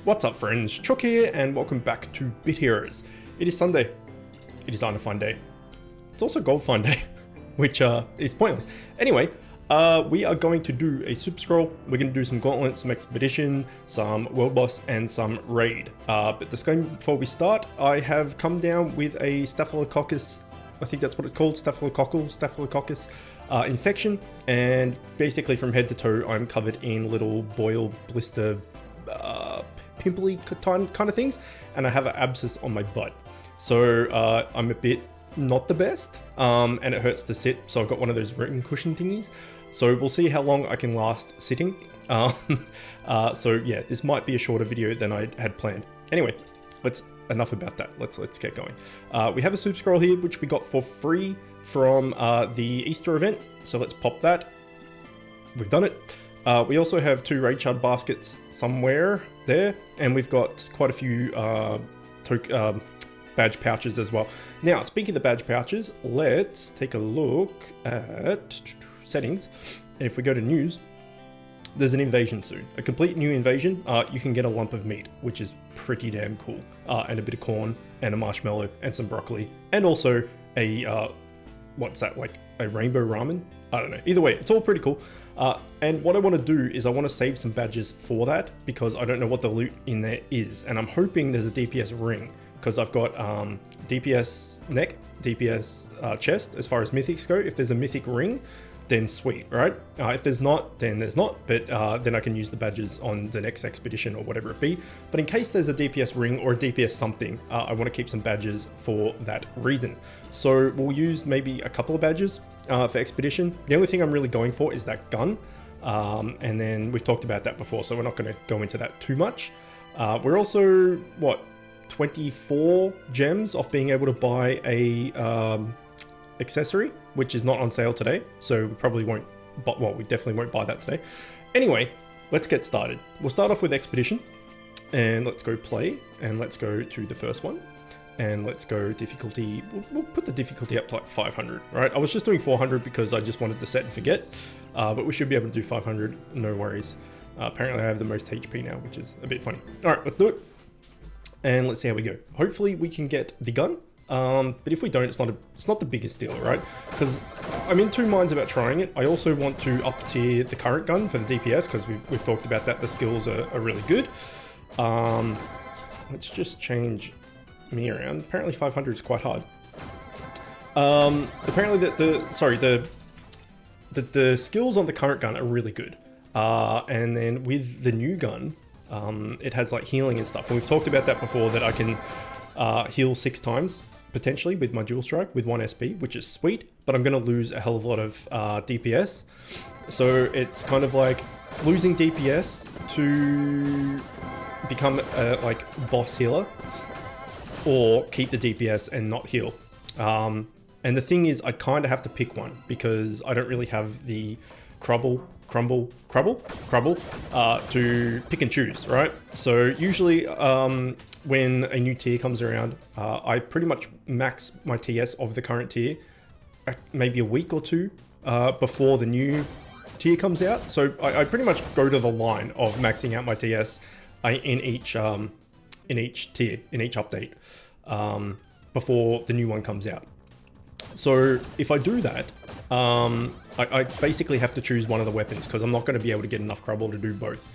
What's up friends, Chook here and welcome back to Bit Heroes. It is Sunday. It is Iron Find Day. It's also Gold Find Day, which is pointless. Anyway, we are going to do a super scroll. We're going to do some gauntlet, some expedition, some world boss and some raid. But this game, before we start, I have come down with a staphylococcus, I think that's what it's called, staphylococcus infection, and basically from head to toe I'm covered in little boil, blister, pimply kind of things, and I have an abscess on my butt. So I'm a bit not the best, and it hurts to sit, so I've got one of those written cushion thingies. So we'll see how long I can last sitting. So yeah, this might be a shorter video than I had planned. Anyway, enough about that. Let's get going. We have a super scroll here, which we got for free from the Easter event. So let's pop that. We've done it. We also have 2 raid shard baskets somewhere there, and we've got quite a few badge pouches as well. Now, speaking of the badge pouches, let's take a look at settings. And if we go to news, there's an invasion soon. A complete new invasion. You can get a lump of meat, which is pretty damn cool. And a bit of corn, and a marshmallow, and some broccoli, and also a, what's that, like a rainbow ramen? I don't know. Either way, it's all pretty cool. And what I want to do is I want to save some badges for that, because I don't know what the loot in there is. And I'm hoping there's a DPS ring, because I've got DPS neck, DPS chest as far as mythics go. If there's a mythic ring, then sweet, right? If there's not, then there's not, but then I can use the badges on the next expedition or whatever it be. But in case there's a DPS ring or a DPS something, I want to keep some badges for that reason. So we'll use maybe a couple of badges for expedition. The only thing I'm really going for is that gun. And then we've talked about that before, so we're not going to go into that too much. We're also, 24 gems off being able to buy a accessory, which is not on sale today, so we probably won't, well, we definitely won't buy that today. Anyway, let's get started. We'll start off with expedition, and let's go play, and let's go to the first one, and let's go difficulty. We'll put the difficulty up to like 500, right? I was just doing 400 because I just wanted to set and forget, but we should be able to do 500, no worries. Apparently I have the most HP now, which is a bit funny. All right, let's do it, and let's see how we go. Hopefully we can get the gun. But if we don't, it's not the biggest deal, right? Because I'm in two minds about trying it. I also want to up tier the current gun for the DPS, because we've talked about that. The skills are really good. Let's just change me around. Apparently 500 is quite hard. Apparently the skills on the current gun are really good. And then with the new gun, it has like healing and stuff. And we've talked about that before, that I can heal 6 times. Potentially with my dual strike with 1 SP, which is sweet, but I'm going to lose a hell of a lot of DPS. So it's kind of like losing DPS to become a like boss healer, or keep the DPS and not heal. And the thing is, I kind of have to pick one, because I don't really have the crumble to pick and choose, right? So usually when a new tier comes around, I pretty much max my TS of the current tier maybe a week or 2 before the new tier comes out. So I pretty much go to the line of maxing out my TS in each tier, in each update, before the new one comes out. So if I do that, I basically have to choose one of the weapons, because I'm not going to be able to get enough crumble to do both.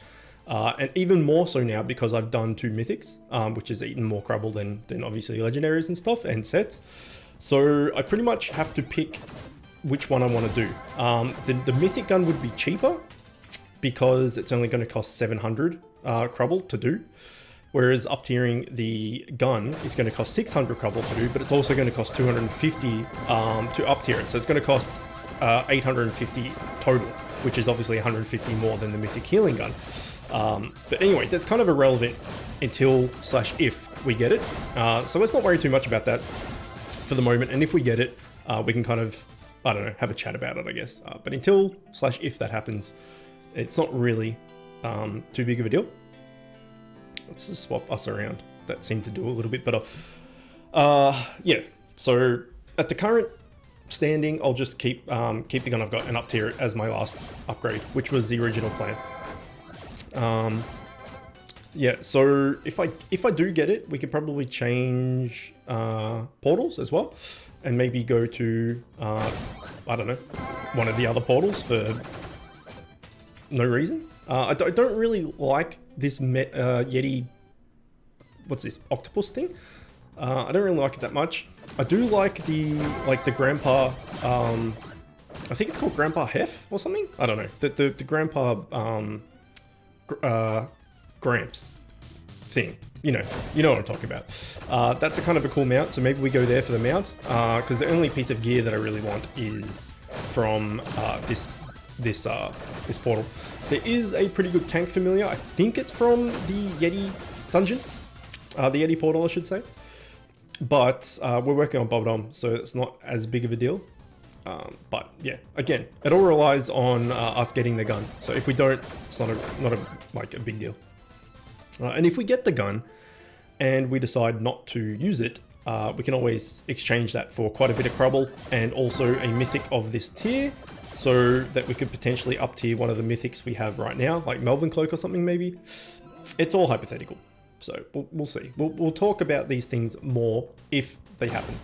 And even more so now, because I've done 2 mythics, which has eaten more crumble than obviously legendaries and stuff and sets. So I pretty much have to pick which one I want to do. The mythic gun would be cheaper, because it's only going to cost 700 crumble to do. Whereas up tiering the gun is going to cost 600 crumble to do, but it's also going to cost 250 to up tier it. So it's going to cost 850 total, which is obviously 150 more than the mythic healing gun. But anyway, that's kind of irrelevant until/if we get it. So let's not worry too much about that for the moment. And if we get it, we can kind of, I don't know, have a chat about it, I guess. But until/if that happens, it's not really too big of a deal. Let's just swap us around. That seemed to do a little bit better. Yeah, so at the current standing, I'll just keep the gun I've got and up tier it as my last upgrade, which was the original plan. Yeah, so if I do get it, we could probably change portals as well, and maybe go to I don't know, one of the other portals for no reason. I don't really like this Yeti. What's this octopus thing? I don't really like it that much. I do like the grandpa. I think it's called Grandpa Hef or something. I don't know. The grandpa Gramps thing. You know what I'm talking about. That's a kind of a cool mount, so maybe we go there for the mount, because the only piece of gear that I really want is from this portal. There is a pretty good tank familiar. I think it's from the Yeti dungeon, the Yeti portal, I should say. But we're working on Bob-Dom, so it's not as big of a deal. But yeah, again, it all relies on us getting the gun. So if we don't, it's not a big deal. And if we get the gun and we decide not to use it, we can always exchange that for quite a bit of Crubble and also a mythic of this tier, so that we could potentially up tier one of the mythics we have right now, like Melvin Cloak or something maybe. It's all hypothetical, so we'll see. We'll talk about these things more if they happen,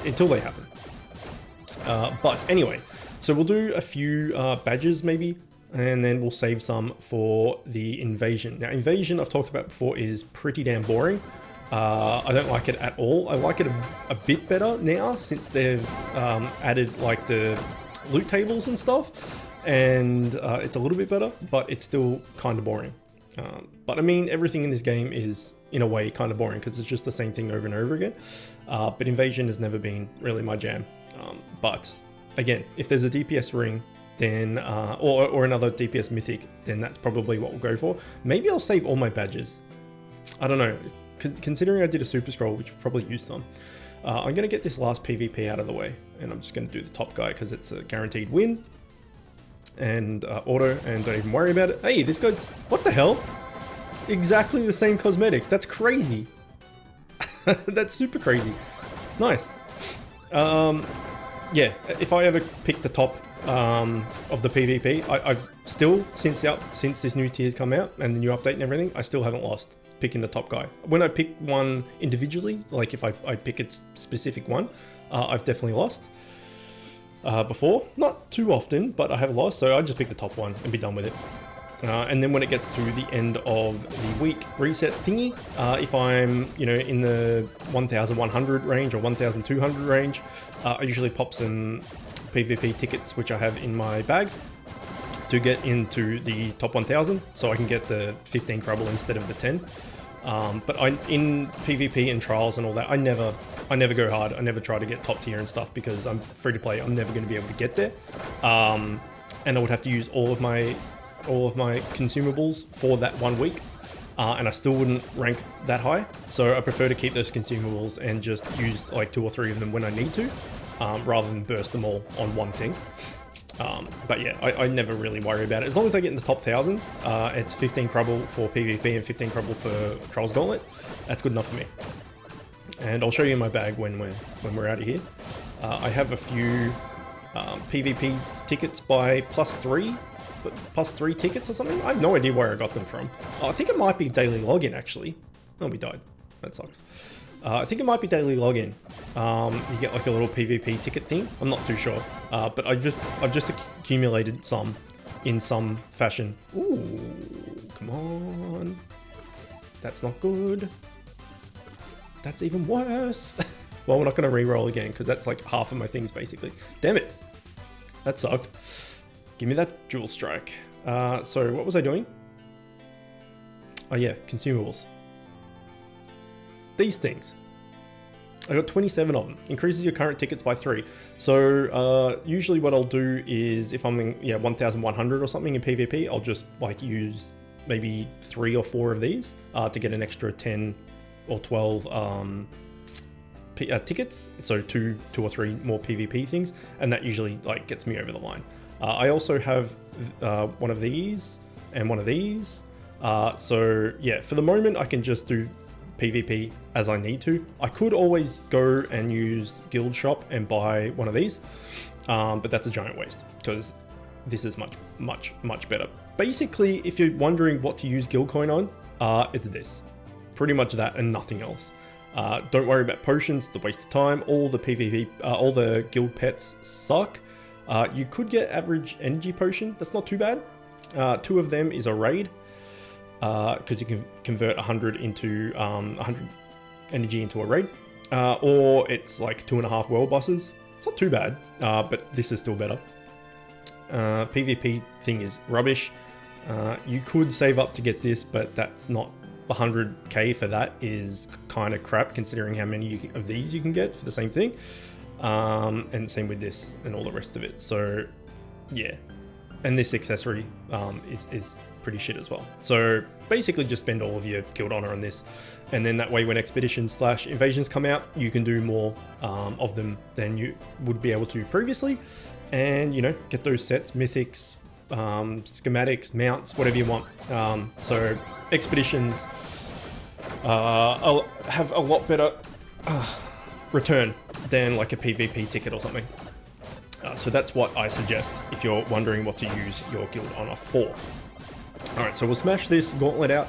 until they happen. But anyway, so we'll do a few badges maybe, and then we'll save some for the invasion. Now, invasion I've talked about before is pretty damn boring. I don't like it at all. I like it a bit better now since they've added like the loot tables and stuff, and it's a little bit better, but it's still kind of boring. But I mean, everything in this game is in a way kind of boring because it's just the same thing over and over again. But invasion has never been really my jam. But again, if there's a DPS ring, then or another DPS mythic, then that's probably what we'll go for. Maybe I'll save all my badges. I don't know. Considering I did a super scroll, which will probably use some, I'm going to get this last PvP out of the way, and I'm just going to do the top guy because it's a guaranteed win and auto, and don't even worry about it. Hey, this guy's, what the hell? Exactly the same cosmetic. That's crazy. That's super crazy. Nice. Yeah, if I ever pick the top of the PvP, I've still, since this new tier's come out and the new update and everything, I still haven't lost picking the top guy. When I pick one individually, like if I pick a specific one, I've definitely lost before. Not too often, but I have lost, so I just pick the top one and be done with it. And then when it gets to the end of the week reset thingy, if I'm, in the 1,100 range or 1,200 range, I usually pop some PvP tickets, which I have in my bag, to get into the top 1,000, so I can get the 15 Crubble instead of the 10. But in PvP and trials and all that, I never go hard. I never try to get top tier and stuff because I'm free to play. I'm never going to be able to get there, and I would have to use all of my consumables for that 1 week, and I still wouldn't rank that high. So I prefer to keep those consumables and just use like 2 or 3 of them when I need to, rather than burst them all on one thing. But yeah, I never really worry about it. As long as I get in the top 1,000, it's 15 Crubble for PvP and 15 Crubble for Trials Gauntlet. That's good enough for me. And I'll show you my bag when we're out of here. I have a few PvP tickets by +3 tickets or something. I have no idea where I got them from. I think it might be daily login actually. Oh, we died. That sucks. I think it might be daily login. You get like a little PvP ticket thing. I'm not too sure, but I've just accumulated some in some fashion. Ooh, come on. That's not good. That's even worse. Well, we're not going to re-roll again because that's like half of my things basically. Damn it. That sucked. Give me that jewel strike. So what was I doing? Oh yeah, consumables. These things. I got 27 of them. Increases your current tickets by 3. So usually what I'll do is if I'm in 1,100 or something in PvP, I'll just like use maybe 3 or 4 of these to get an extra 10 or 12 tickets. So two or 3 more PvP things, and that usually like gets me over the line. I also have one of these and one of these. So yeah, for the moment I can just do PvP as I need to. I could always go and use Guild Shop and buy one of these, but that's a giant waste because this is much better. Basically, if you're wondering what to use guild coin on, it's this. Pretty much that and nothing else. Don't worry about potions, it's a waste of time. All the PvP, all the guild pets suck. You could get average energy potion, that's not too bad. 2 of them is a raid, because you can convert 100 into 100 energy into a raid. Or it's like 2.5 world bosses. It's not too bad, but this is still better. PvP thing is rubbish. You could save up to get this, but that's not 100k for that is kind of crap considering how many of these you can get for the same thing. And same with this and all the rest of it. So yeah, and this accessory is pretty shit as well. So basically just spend all of your guild honor on this, and then that way when expeditions / invasions come out, you can do more of them than you would be able to previously, and you know, get those sets, mythics, schematics, mounts, whatever you want. So expeditions have a lot better return than like a PvP ticket or something. So that's what I suggest if you're wondering what to use your guild honor for. Alright, so we'll smash this gauntlet out,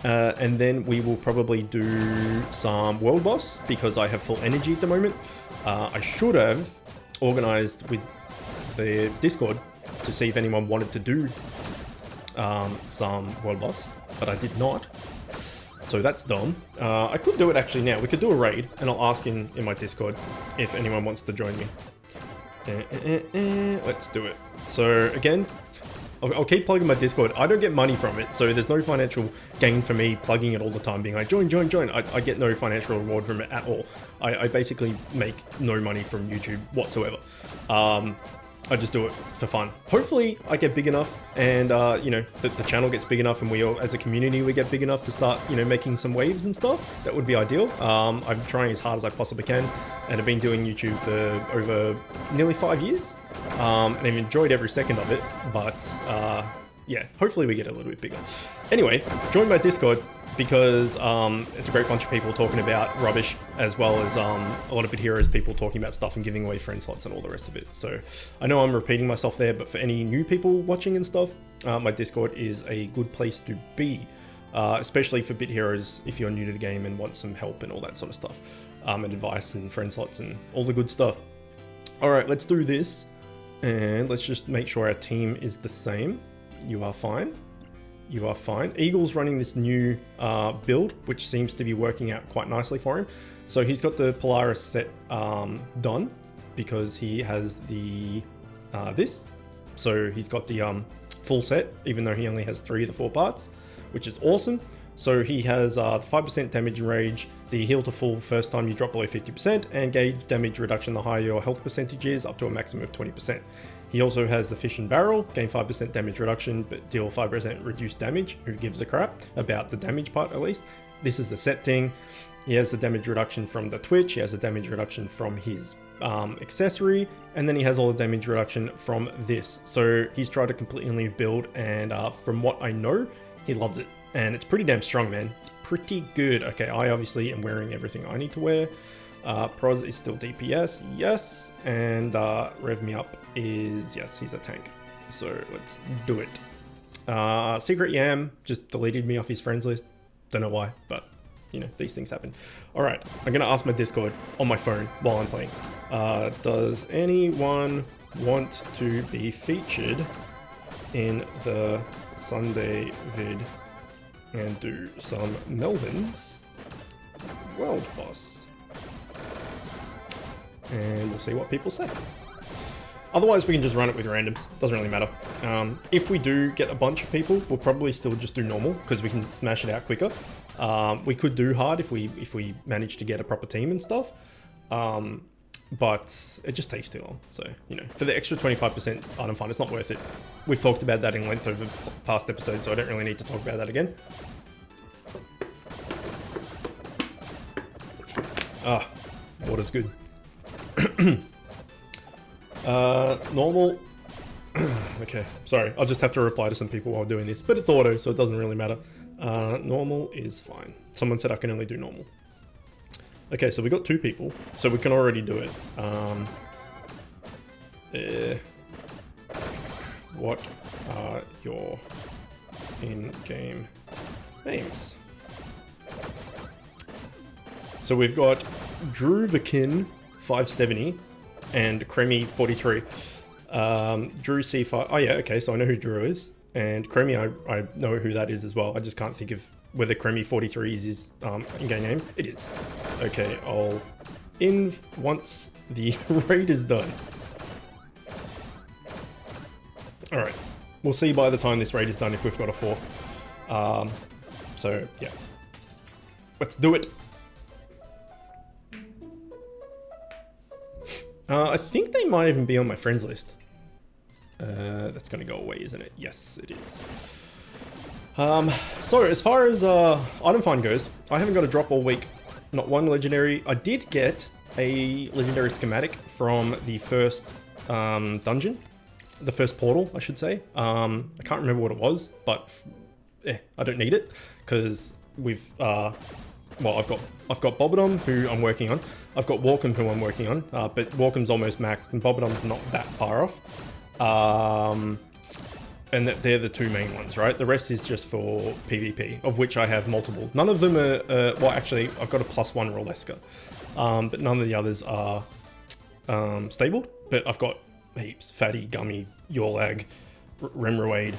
and then we will probably do some world boss because I have full energy at the moment. I should have organized with the Discord to see if anyone wanted to do some world boss, but I did not. So that's dumb. I could do it actually now. We could do a raid, and I'll ask in my Discord if anyone wants to join me. Let's do it. So again, I'll keep plugging my Discord. I don't get money from it, so there's no financial gain for me plugging it all the time, being like, join. I get no financial reward from it at all. I basically make no money from YouTube whatsoever. I just do it for fun. Hopefully I get big enough and, you know, the channel gets big enough and we all, as a community, we get big enough to start, you know, making some waves and stuff. That would be ideal. I'm trying as hard as I possibly can, and I've been doing YouTube for over nearly 5 years. And I've enjoyed every second of it, but, yeah, hopefully we get a little bit bigger. Anyway, join my Discord because it's a great bunch of people talking about rubbish, as well as a lot of Bit Heroes people talking about stuff and giving away friend slots and all the rest of it. So I know I'm repeating myself there, but for any new people watching and stuff, my Discord is a good place to be, especially for Bit Heroes if you're new to the game and want some help and all that sort of stuff, and advice and friend slots and all the good stuff. All right, let's do this, and let's just make sure our team is the same. You are fine. You are fine. Eagle's running this new build, which seems to be working out quite nicely for him. So he's got the Polaris set done because he has the this. So he's got the full set, even though he only has 3 of the 4 parts, which is awesome. So he has the 5% damage and rage, the heal to full first time you drop below 50%, and gauge damage reduction the higher your health percentage is, up to a maximum of 20%. He also has the fish and barrel, gain 5% damage reduction, but deal 5% reduced damage. Who gives a crap about the damage part, at least? This is the set thing. He has the damage reduction from the Twitch, he has the damage reduction from his accessory, and then he has all the damage reduction from this. So he's tried a completely new build, and from what I know, he loves it. And it's pretty damn strong, man. It's pretty good. Okay, I obviously am wearing everything I need to wear. Pros is still DPS, yes, and Rev Me Up is, yes, he's a tank. So let's do it. Secret Yam just deleted me off his friends list. Don't know why, but you know, these things happen. All right, I'm gonna ask my Discord on my phone while I'm playing. Does anyone want to be featured in the Sunday vid and do some Melvin's World Boss? And we'll see what people say. Otherwise, we can just run it with randoms. Doesn't really matter. If we do get a bunch of people, we'll probably still just do normal because we can smash it out quicker. We could do hard if we manage to get a proper team and stuff. But it just takes too long. So, you know, for the extra 25% item fund, it's not worth it. We've talked about that in length over past episodes, so I don't really need to talk about that again. Water's good. Normal. Okay, sorry. I'll just have to reply to some people while doing this, but it's auto, so it doesn't really matter. Normal is fine. Someone said I can only do normal. Okay, so we got 2 people, so we can already do it. what are your in-game names? So we've got Drewvakin 570 and Cremy 43. Drew C5. Oh yeah, okay, so I know who Drew is. And Cremy, I know who that is as well. I just can't think of whether Cremy 43 is his in-game name. It is. Okay, I'll in once the raid is done. Alright, we'll see by the time this raid is done if we've got a fourth. So yeah, let's do it. I think they might even be on my friends list. That's gonna go away, isn't it? Yes, it is. So as far as item find goes, I haven't got a drop all week. Not one legendary. I did get a legendary schematic from the first dungeon. The first portal, I should say. I can't remember what it was, but I don't need it because we've well, I've got Bobodom, who I'm working on. I've got Walkham, who I'm working on, but Walkham's almost maxed and Bobodom's not that far off. And they're the two main ones, right? The rest is just for PvP, of which I have multiple. None of them are, well, actually, I've got a +1 Roleska, but none of the others are stabled. But I've got heaps: Fatty, Gummy, Yorlag, Remruade,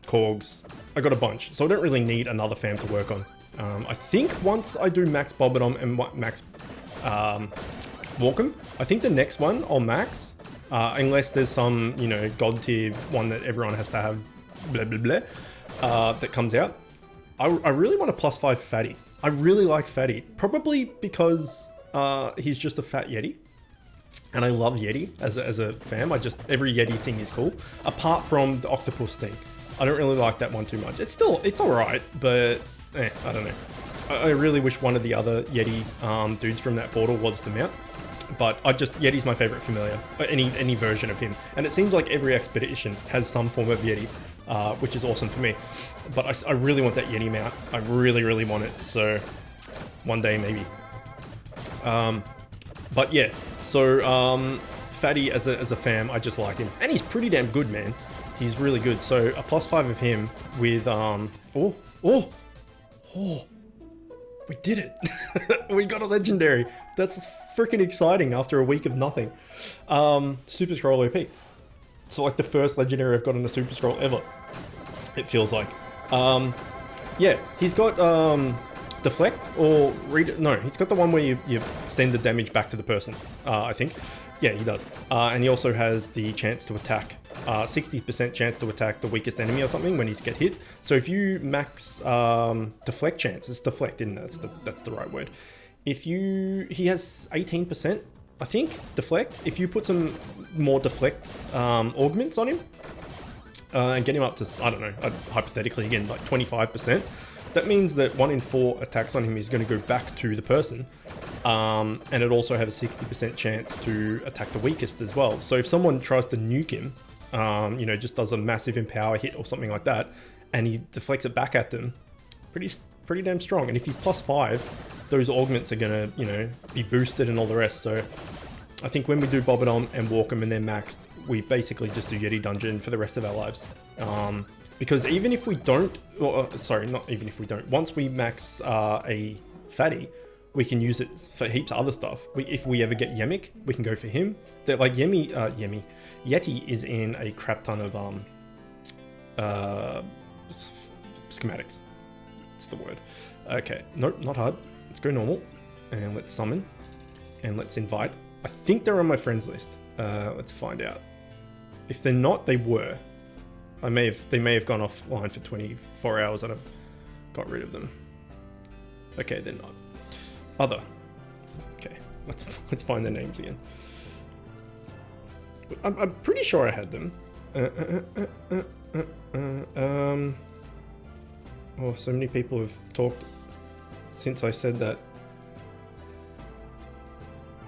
Korgs. I got a bunch, so I don't really need another fam to work on. I think once I do max Bobodom and max Walkham, I think the next one I'll max, unless there's some, you know, god tier one that everyone has to have, blah blah blah, that comes out. I really want a +5 Fatty. I really like Fatty, probably because he's just a fat Yeti. And I love Yeti as a fam. Every Yeti thing is cool, apart from the octopus thing. I don't really like that one too much. It's alright, but I don't know. I really wish one of the other Yeti dudes from that portal was the mount. But Yeti's my favorite familiar, any version of him. And it seems like every expedition has some form of Yeti, which is awesome for me. But I really want that Yeti mount. I really, really want it. So one day maybe. But yeah, so Fatty as a fam, I just like him. And he's pretty damn good, man. He's really good. So a +5 of him with, we did it. We got a legendary. That's freaking exciting after a week of nothing. Super Scroll OP. So like the first legendary I've got on a Super Scroll ever. It feels like. Yeah, he's got deflect or read. No, he's got the one where you send the damage back to the person. I think. Yeah, he does. And he also has the chance to attack. 60% chance to attack the weakest enemy or something when he's get hit. So if you max deflect chance, it's deflect, isn't it? That's the right word. He has 18%, I think, deflect. If you put some more deflect augments on him and get him up to, I don't know, hypothetically again, like 25%, that means that 1 in 4 attacks on him is going to go back to the person. And it also has a 60% chance to attack the weakest as well. So if someone tries to nuke him, you know, just does a massive empower hit or something like that, and he deflects it back at them, pretty damn strong. And if he's +5, those augments are gonna, you know, be boosted and all the rest. So I think when we do Bobodom and Walkham and they're maxed, we basically just do Yeti Dungeon for the rest of our lives. Because even if we don't, sorry, not even if we don't, once we max a Fatty, we can use it for heaps of other stuff. If we ever get Yemic, we can go for him. That like Yeti is in a crap ton of schematics. That's the word. Okay, nope, not hard. Let's go normal, and let's summon, and let's invite. I think they're on my friends list. Let's find out. If they're not, they were. They may have gone offline for 24 hours and I've got rid of them. Okay, they're not. Other. Okay, let's find their names again. I'm pretty sure I had them. Oh, so many people have talked since I said that.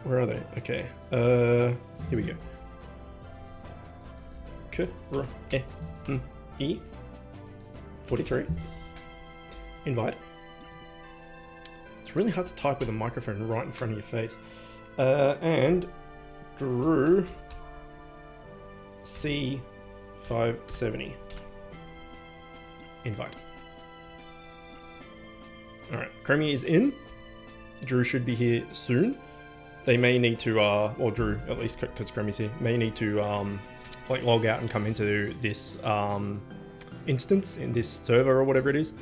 Where are they? Okay. Here we go. E 43. Invite. It's really hard to type with a microphone right in front of your face. And Drew C570. Invite. Alright, Chromie is in. Drew should be here soon. They may need to, or Drew, at least because Chromie's here, may need to like log out and come into this instance in this server or whatever it is.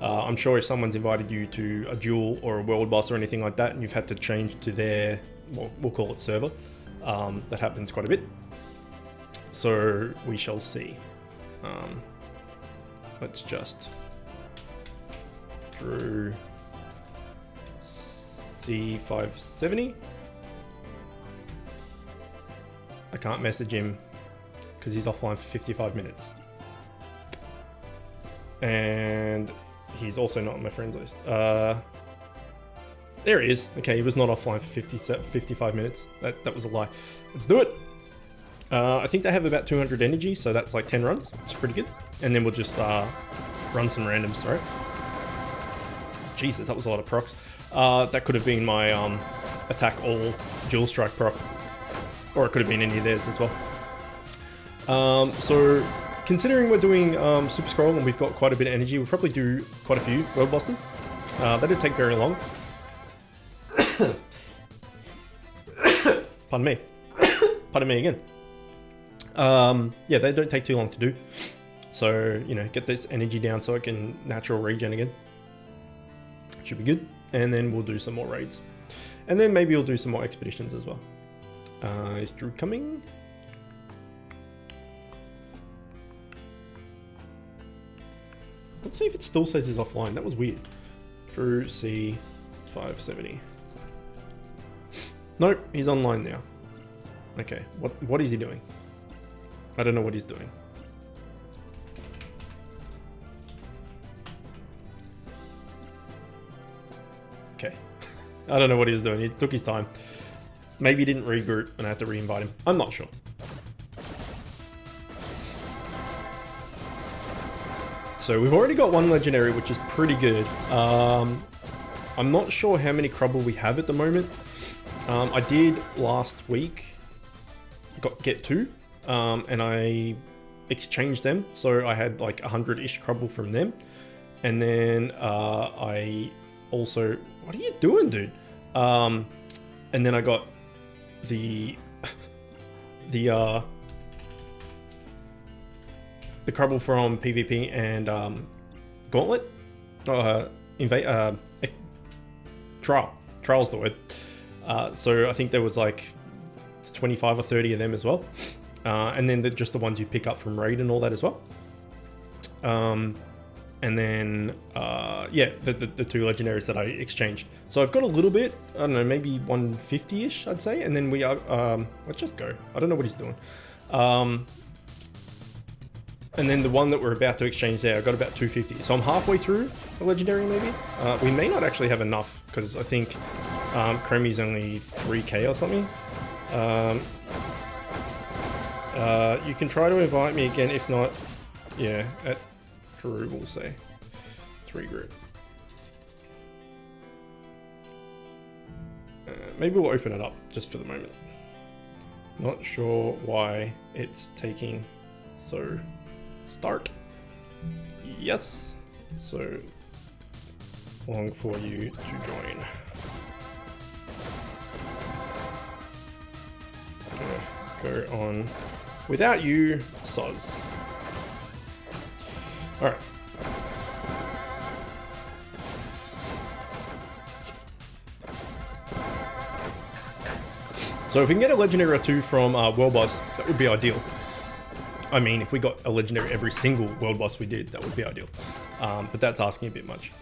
I'm sure if someone's invited you to a duel or a world boss or anything like that and you've had to change to their, well, we'll call it server, that happens quite a bit. So we shall see. Let's just Drew C570. I can't message him because he's offline for 55 minutes. And he's also not on my friends list. There he is. Okay, he was not offline for 55 minutes. That was a lie. Let's do it. I think they have about 200 energy, so that's like 10 runs, which is pretty good. And then we'll just run some randoms, right? Jesus, that was a lot of procs. That could have been my attack all dual strike proc. Or it could have been any of theirs as well. So, considering we're doing Super Scroll and we've got quite a bit of energy, we'll probably do quite a few world bosses. That didn't take very long. Pardon me. Pardon me again. Yeah, they don't take too long to do. So, you know, get this energy down so it can natural regen again. Should be good. And then we'll do some more raids. And then maybe we'll do some more expeditions as well. Is Drew coming? Let's see if it still says he's offline. That was weird. Drew C570. Nope, he's online now. Okay, what is he doing? I don't know what he's doing. Okay. I don't know what he was doing. He took his time. Maybe he didn't regroup and I had to re-invite him. I'm not sure. So we've already got one legendary, which is pretty good. I'm not sure how many Crubble we have at the moment. I did last week get two, and I exchanged them. So I had like 100-ish Crubble from them. And then I also... What are you doing, dude? And then I got the Crubble from PvP and Gauntlet. Trial's the word. So I think there was like 25 or 30 of them as well. And then just the ones you pick up from Raid and all that as well. And then, yeah, the two legendaries that I exchanged. So I've got a little bit, I don't know, maybe 150-ish, I'd say. And then we are, let's just go. I don't know what he's doing. And then the one that we're about to exchange there, I got about 250. So I'm halfway through a legendary, maybe. We may not actually have enough, because I think Chromie's only 3k or something. You can try to invite me again, if not, yeah, at Drew, we'll say. Let's regroup. Maybe we'll open it up, just for the moment. Not sure why it's taking so... Start. Yes. So long for you to join. Gonna go on without you, soz. Alright. So if we can get a legendary or two from World Boss, that would be ideal. I mean, if we got a legendary every single world boss we did, that would be ideal. But that's asking a bit much.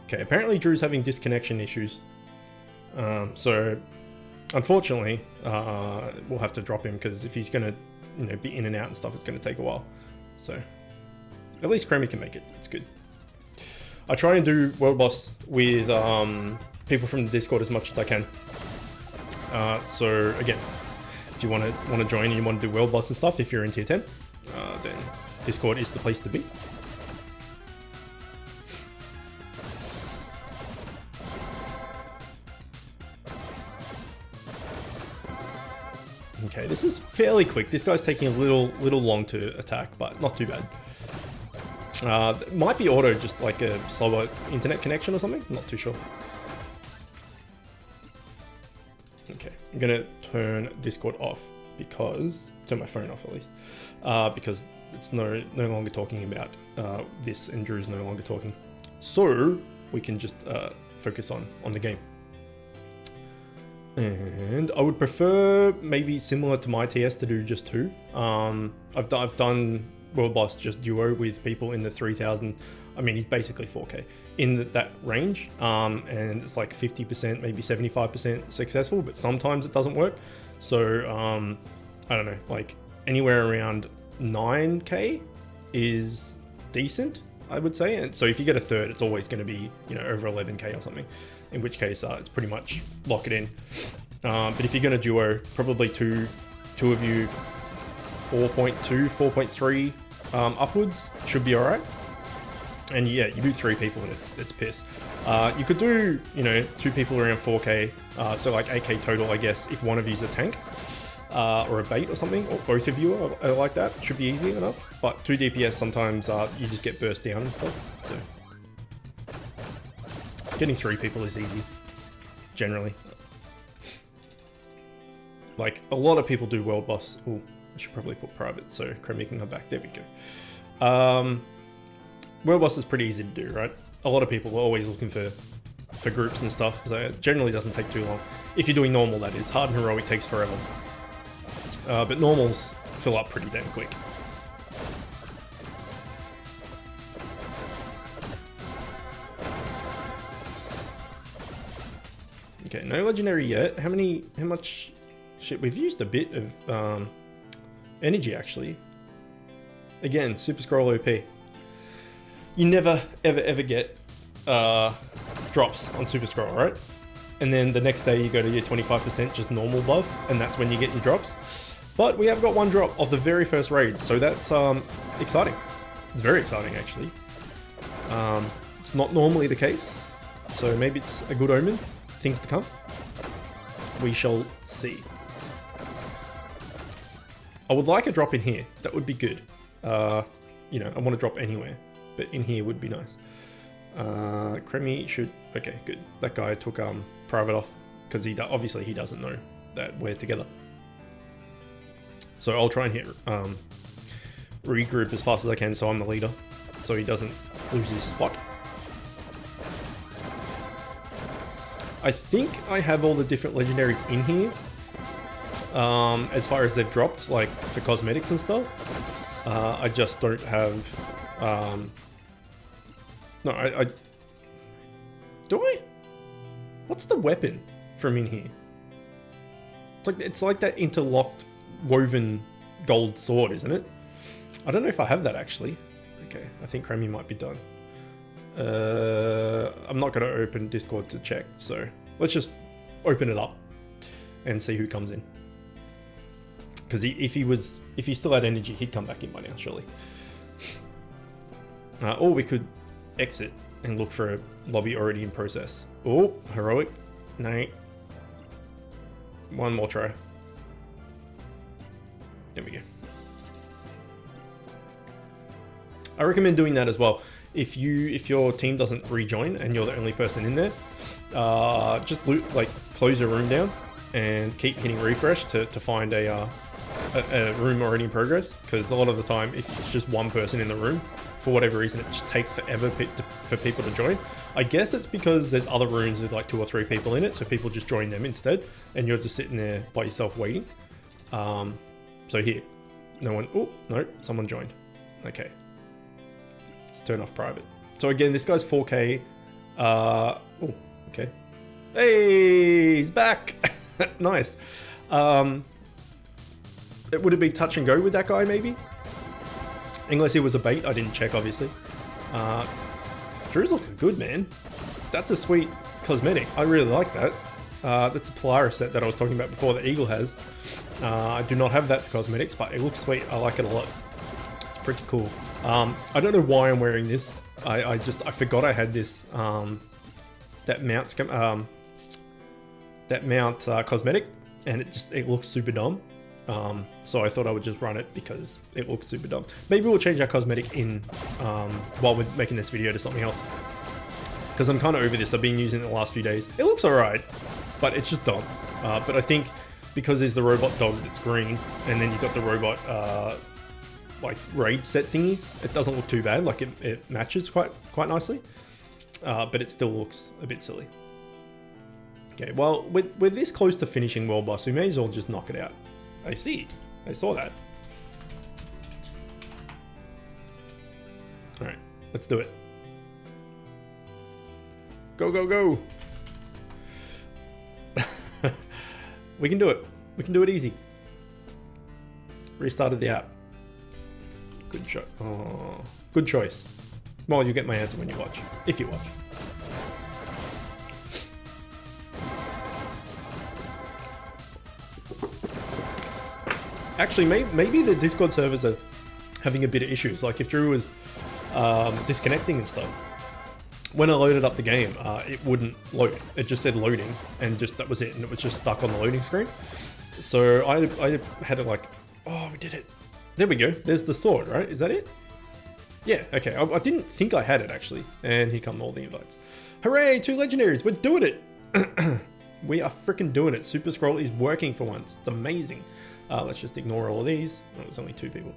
Okay, apparently Drew's having disconnection issues. So, unfortunately, we'll have to drop him because if he's gonna, you know, be in and out and stuff, it's gonna take a while. So, at least Chromie can make it. It's good. I try and do world boss with people from the Discord as much as I can. So again, if you want to join and you want to do world boss and stuff, if you're in tier 10, then Discord is the place to be. Okay, this is fairly quick. This guy's taking a little long to attack, but not too bad. It might be auto, just like a slower internet connection or something. Not too sure. Okay, I'm gonna turn Discord off because turn my phone off at least because it's no longer talking about this, and Drew's no longer talking, so we can just focus on the game. And I would prefer maybe similar to my TS to do just 2. I've done World Boss just duo with people in the 3000. I mean, he's basically 4K in that range, and it's like 50%, maybe 75% successful, but sometimes it doesn't work. So I don't know, like anywhere around 9K is decent, I would say. And so if you get a third, it's always going to be, you know, over 11K or something, in which case it's pretty much lock it in. But if you're going to duo, probably two of you, 4.2, 4.3 upwards should be all right. And yeah, you do 3 people and it's piss. You could do, you know, 2 people around 4K, so like 8K total, I guess, if one of you's a tank or a bait or something, or both of you are like that. Should be easy enough. But 2 DPS sometimes you just get burst down and stuff. So getting 3 people is easy, generally. Like a lot of people do World Boss. Oh, I should probably put private so Cremy can come back. There we go. World Boss is pretty easy to do, right? A lot of people are always looking for groups and stuff, so it generally doesn't take too long. If you're doing normal, that is. Hard and heroic takes forever. But normals fill up pretty damn quick. Okay, no legendary yet. How much shit? We've used a bit of energy, actually. Again, Super Scroll OP. You never, ever get drops on Super Scroll, right? And then the next day you go to your 25% just normal buff, and that's when you get your drops. But we have got 1 drop of the very first raid, so that's exciting. It's very exciting, actually. It's not normally the case, so maybe it's a good omen. Things to come. We shall see. I would like a drop in here. That would be good. You know, I want to drop anywhere, but in here would be nice. Cremy should... Okay, good. That guy took private off because obviously he doesn't know that we're together. So I'll try and hit regroup as fast as I can, so I'm the leader, so he doesn't lose his spot. I think I have all the different legendaries in here, as far as they've dropped, like for cosmetics and stuff. I just don't have... No, I... Do I? What's the weapon from in here? It's like that interlocked, woven gold sword, isn't it? I don't know if I have that, actually. Okay, I think Cremy might be done. I'm not going to open Discord to check, so let's just open it up and see who comes in. Because if he still had energy, he'd come back in by now, surely. Or we could exit and look for a lobby already in process. Oh, heroic. No. One more try. There we go. I recommend doing that as well. If your team doesn't rejoin and you're the only person in there, just close your room down and keep hitting refresh to find a room already in progress. Because a lot of the time, if it's just one person in the room, for whatever reason, it just takes forever for people to join. I guess it's because there's other rooms with like 2 or 3 people in it, so people just join them instead, and you're just sitting there by yourself waiting. So here, no one. Oh no, someone joined. Okay. Let's turn off private. So again, this guy's 4K. Oh, okay. Hey, he's back. Nice. It would have been touch and go with that guy, maybe. Unless he was a bait. I didn't check, obviously. Drew's looking good, man. That's a sweet cosmetic. I really like that. That's the Polaris set that I was talking about before that Eagle has. I do not have that for cosmetics, but it looks sweet. I like it a lot. It's pretty cool. I don't know why I'm wearing this. I forgot I had this that mount cosmetic, and it looks super dumb. So I thought I would just run it because it looks super dumb. Maybe we'll change our cosmetic in while we're making this video to something else. Because I'm kind of over this. I've been using it the last few days. It looks alright, but it's just dumb. But I think because there's the robot dog that's green, and then you've got the robot like raid set thingy, it doesn't look too bad. Like it matches quite nicely, but it still looks a bit silly. Okay, well, we're this close to finishing World Boss, we may as well just knock it out. I see. I saw that. Alright, let's do it. Go, go, go! We can do it. We can do it easy. Restarted the app. Good choice. Oh, good choice. Well, you get my answer when you watch. If you watch. Actually, maybe the Discord servers are having a bit of issues. Like if Drew was disconnecting and stuff, when I loaded up the game, it wouldn't load. It just said loading, and that was it, and it was just stuck on the loading screen. So I had it like, oh, we did it. There we go. There's the sword, right? Is that it? Yeah, okay. I didn't think I had it, actually. And here come all the invites. Hooray, 2 legendaries. We're doing it. We are freaking doing it. Super Scroll is working for once. It's amazing. Let's just ignore all of these. Oh, it was only 2 people.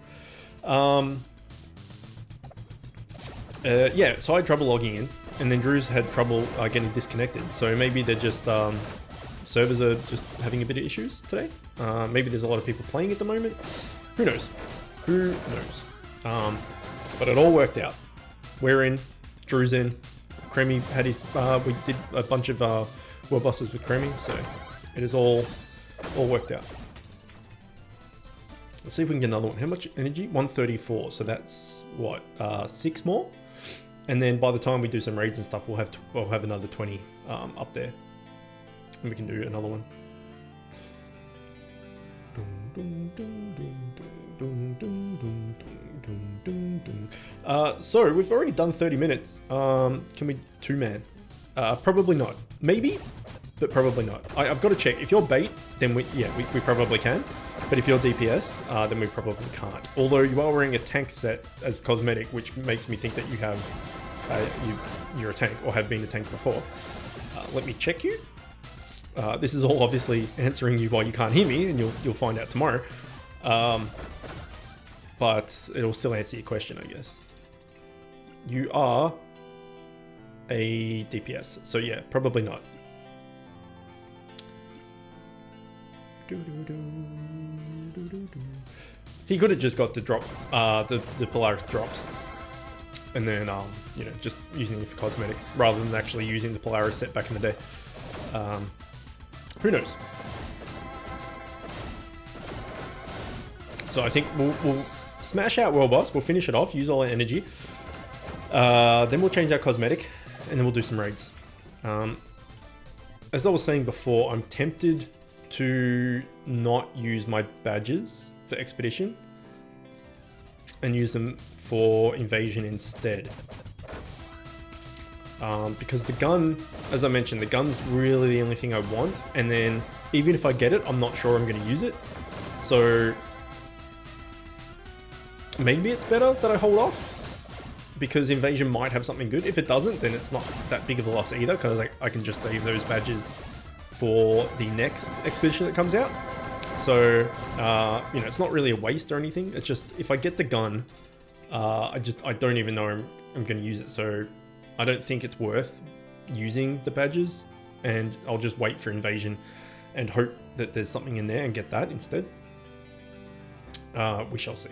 Yeah, so I had trouble logging in, and then Drew's had trouble getting disconnected. So maybe they're just servers are just having a bit of issues today. Maybe there's a lot of people playing at the moment. Who knows? Who knows? But it all worked out. We're in. Drew's in. Creamy had his. We did a bunch of world bosses with Creamy, so it is all worked out. Let's see if we can get another one. How much energy? 134. So that's what 6 more. And then by the time we do some raids and stuff, we'll have another 20 up there, and we can do another one. So we've already done 30 minutes. Can we 2-man? Probably not. Maybe, but probably not. I've got to check. If you're bait, then we probably can. But if you're DPS, then we probably can't. Although you are wearing a tank set as cosmetic, which makes me think that you have you're a tank or have been a tank before. Let me check you. This is all obviously answering you while you can't hear me, and you'll find out tomorrow. But it'll still answer your question, I guess. You are a DPS, so yeah, probably not. He could have just got to drop the Polaris drops, and then you know, just using it for cosmetics rather than actually using the Polaris set back in the day. Who knows? So I think we'll smash out World Boss. We'll finish it off. Use all our energy. Then we'll change our cosmetic, and then we'll do some raids. As I was saying before, I'm tempted to not use my badges for expedition and use them for invasion instead. Because the gun, as I mentioned, the gun's really the only thing I want, and then even if I get it, I'm not sure I'm going to use it. So maybe it's better that I hold off, because invasion might have something good. If it doesn't, then it's not that big of a loss either, because I can just save those badges for the next expedition that comes out. So you know, it's not really a waste or anything. It's just if I get the gun, I don't even know I'm going to use it. So I don't think it's worth using the badges, and I'll just wait for invasion and hope that there's something in there and get that instead. We shall see.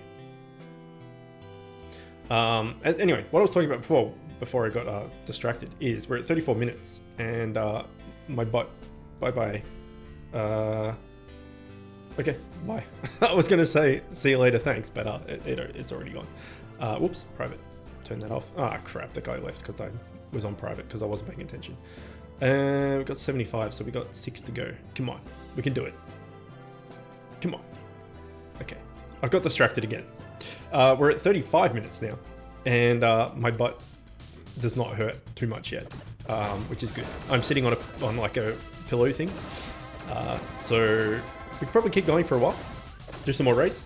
Anyway, what I was talking about before I got distracted is we're at 34 minutes, and my bot, bye. Okay, bye. I was gonna say see you later, thanks, but it's already gone. Whoops, private. Turn that off. Ah, crap, the guy left because I was on private because I wasn't paying attention. We got 75, so we got 6 to go. Come on, we can do it. Come on. Okay, I've got distracted again. We're at 35 minutes now, and my butt does not hurt too much yet, which is good. I'm sitting on like a pillow thing, so we could probably keep going for a while. do some more raids,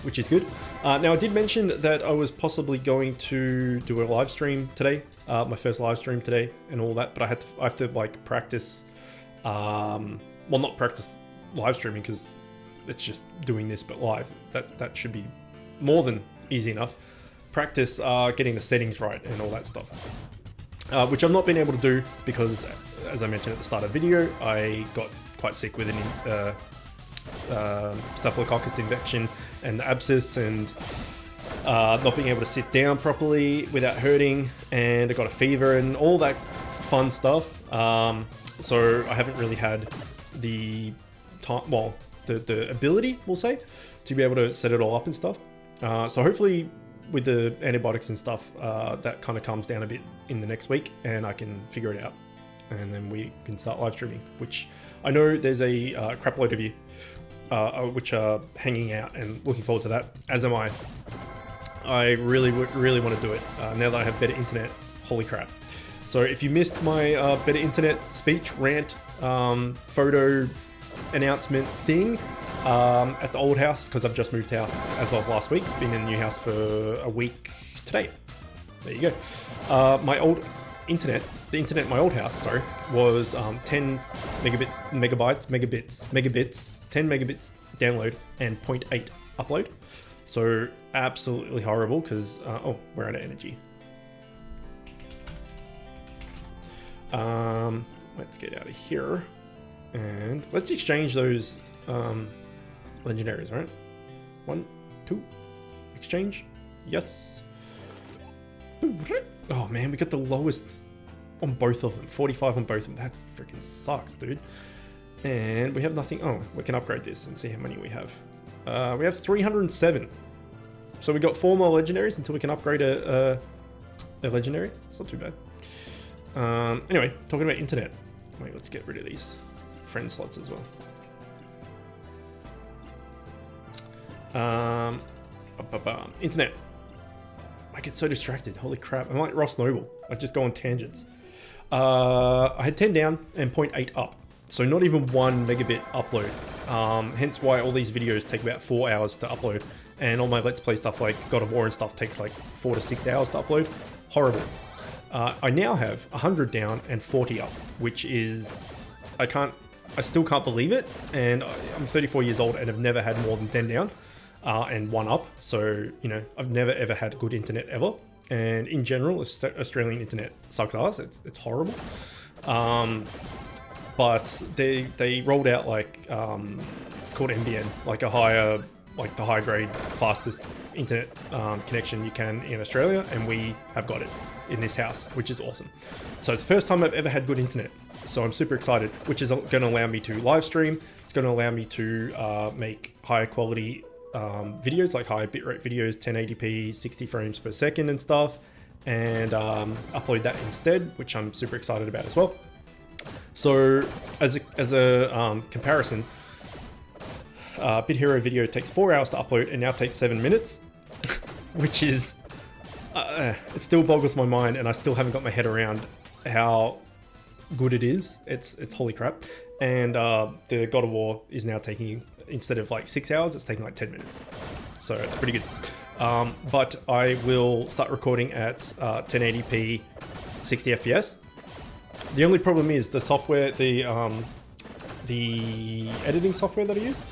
which is good. Now I did mention that I was possibly going to do a live stream today, my first live stream today and all that, but I have to like practice, well, not practice live streaming because it's just doing this but live. That should be more than easy enough. Practice getting the settings right and all that stuff, which I've not been able to do because, as I mentioned at the start of the video, I got quite sick with an staphylococcus infection and the abscess, and not being able to sit down properly without hurting, and I got a fever and all that fun stuff. So I haven't really had the time, well, the ability, we'll say, to be able to set it all up and stuff. So hopefully with the antibiotics and stuff, that kind of calms down a bit in the next week and I can figure it out. And then we can start live streaming, which I know there's a crap load of you which are hanging out and looking forward to that, as am I. I really want to do it now that I have better internet. Holy crap. So if you missed my better internet speech, rant, photo announcement thing at the old house, because I've just moved house as of last week, been in a new house for a week today. There you go. My old internet, the internet in my old house, sorry, was 10 megabits, 10 megabits download and 0.8 upload. So absolutely horrible because, oh, we're out of energy. Let's get out of here and let's exchange those legendaries, right? 1, 2, exchange. Yes. Oh man, we got the lowest on both of them. 45 on both of them. That freaking sucks, dude. And we have nothing. Oh, we can upgrade this and see how many we have. We have 307. So we got 4 more legendaries until we can upgrade a legendary. It's not too bad. Anyway, talking about internet. Wait, let's get rid of these friend slots as well. Internet. I get so distracted. Holy crap. I'm like Ross Noble. I just go on tangents. I had 10 down and 0.8 up. So not even 1 megabit upload. Hence why all these videos take about 4 hours to upload. And all my Let's Play stuff like God of War and stuff takes like 4 to 6 hours to upload. Horrible. I now have 100 down and 40 up, which is, I still can't believe it. And I'm 34 years old and have never had more than 10 down and 1 up. So, you know, I've never ever had good internet ever. And in general, Australian internet sucks ass. It's horrible. But they rolled out like, it's called NBN, like a higher, like the high grade, fastest internet connection you can in Australia. And we have got it in this house, which is awesome. So it's the first time I've ever had good internet. So I'm super excited, which is going to allow me to live stream. It's going to allow me to make higher quality videos, like high bitrate videos, 1080p, 60 frames per second and stuff, and upload that instead, which I'm super excited about as well. So as a comparison, Bit Hero video takes 4 hours to upload and now takes 7 minutes, which is, it still boggles my mind, and I still haven't got my head around how good it is. It's holy crap. And the God of War is now taking, instead of like 6 hours, it's taking like 10 minutes. So it's pretty good. But I will start recording at 1080p, 60 FPS. The only problem is the software, the editing software that I use,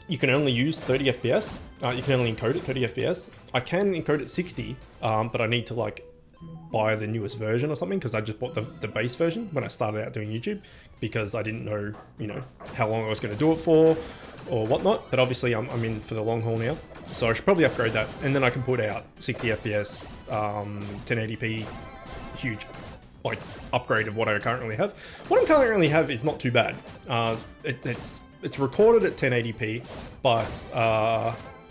you can only use 30 FPS. You can only encode at 30 FPS. I can encode at 60, but I need to like buy the newest version or something, because I just bought the base version when I started out doing YouTube, because I didn't know, you know, how long I was going to do it for or whatnot. But obviously I'm in for the long haul now, so I should probably upgrade that, and then I can put out 60 FPS, 1080p, huge like upgrade of what I currently have. What I currently have is not too bad. It's recorded at 1080p, but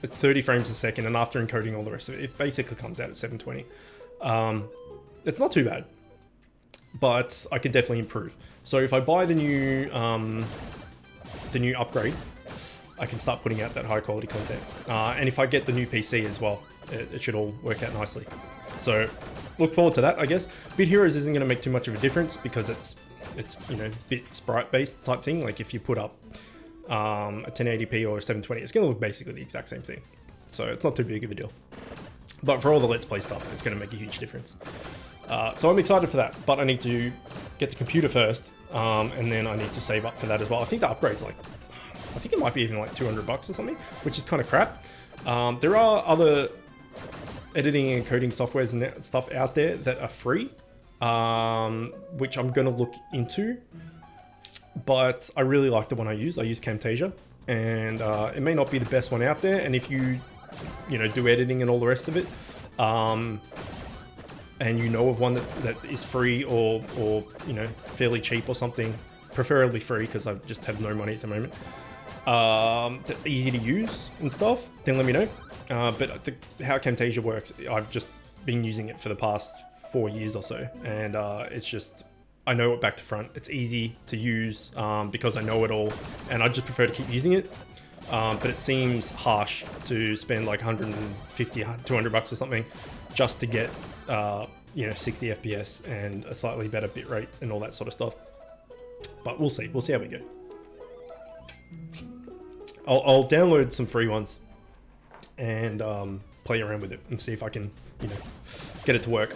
at 30 frames a second, and after encoding all the rest of it, it basically comes out at 720. It's not too bad, but I can definitely improve. So if I buy the new upgrade, I can start putting out that high quality content. And if I get the new PC as well, it should all work out nicely. So look forward to that, I guess. Bit Heroes isn't going to make too much of a difference because it's you know, bit sprite based type thing. Like if you put up a 1080p or a 720, it's going to look basically the exact same thing. So it's not too big of a deal. But for all the Let's Play stuff, it's going to make a huge difference. So I'm excited for that, but I need to get the computer first, and then I need to save up for that as well. I think the upgrade's like, I think it might be even like 200 bucks or something, which is kind of crap. There are other editing and coding softwares and stuff out there that are free, which I'm going to look into. But I really like the one I use. I use Camtasia, and it may not be the best one out there. And if you know, do editing and all the rest of it, and you know of one that is free or you know, fairly cheap or something, preferably free because I just have no money at the moment, that's easy to use and stuff, then let me know. But how Camtasia works, I've just been using it for the past 4 years or so, and it's just, I know it back to front. It's easy to use because I know it all, and I just prefer to keep using it. But it seems harsh to spend like 150, 200 bucks or something just to get, you know, 60 FPS and a slightly better bitrate and all that sort of stuff. But we'll see. We'll see how we go. I'll download some free ones and play around with it and see if I can, you know, get it to work.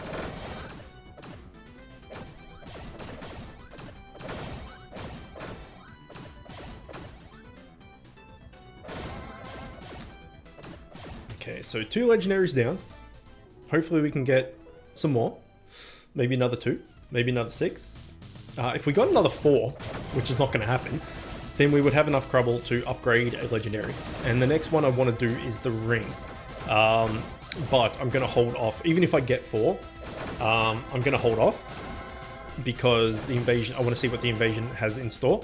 Okay, so 2 legendaries down. Hopefully we can get some more. Maybe another 2, maybe another 6. If we got another 4, which is not going to happen, then we would have enough Crubble to upgrade a legendary. And the next one I want to do is the ring. But I'm going to hold off. Even if I get 4, I'm going to hold off because the invasion, I want to see what the invasion has in store.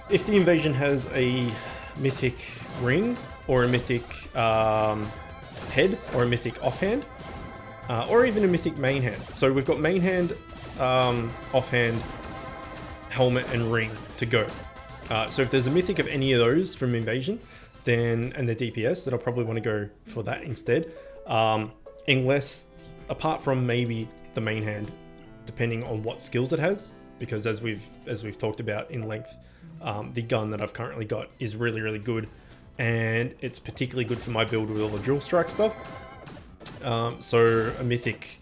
If the invasion has a mythic ring or a mythic head or a mythic offhand, or even a mythic main hand. So we've got main hand, offhand, helmet, and ring to go. So if there's a mythic of any of those from invasion, then, and the DPS, then I'll probably want to go for that instead. Unless, apart from maybe the main hand, depending on what skills it has, because as we've talked about in length, the gun that I've currently got is really, really good, and it's particularly good for my build with all the drill strike stuff. So a mythic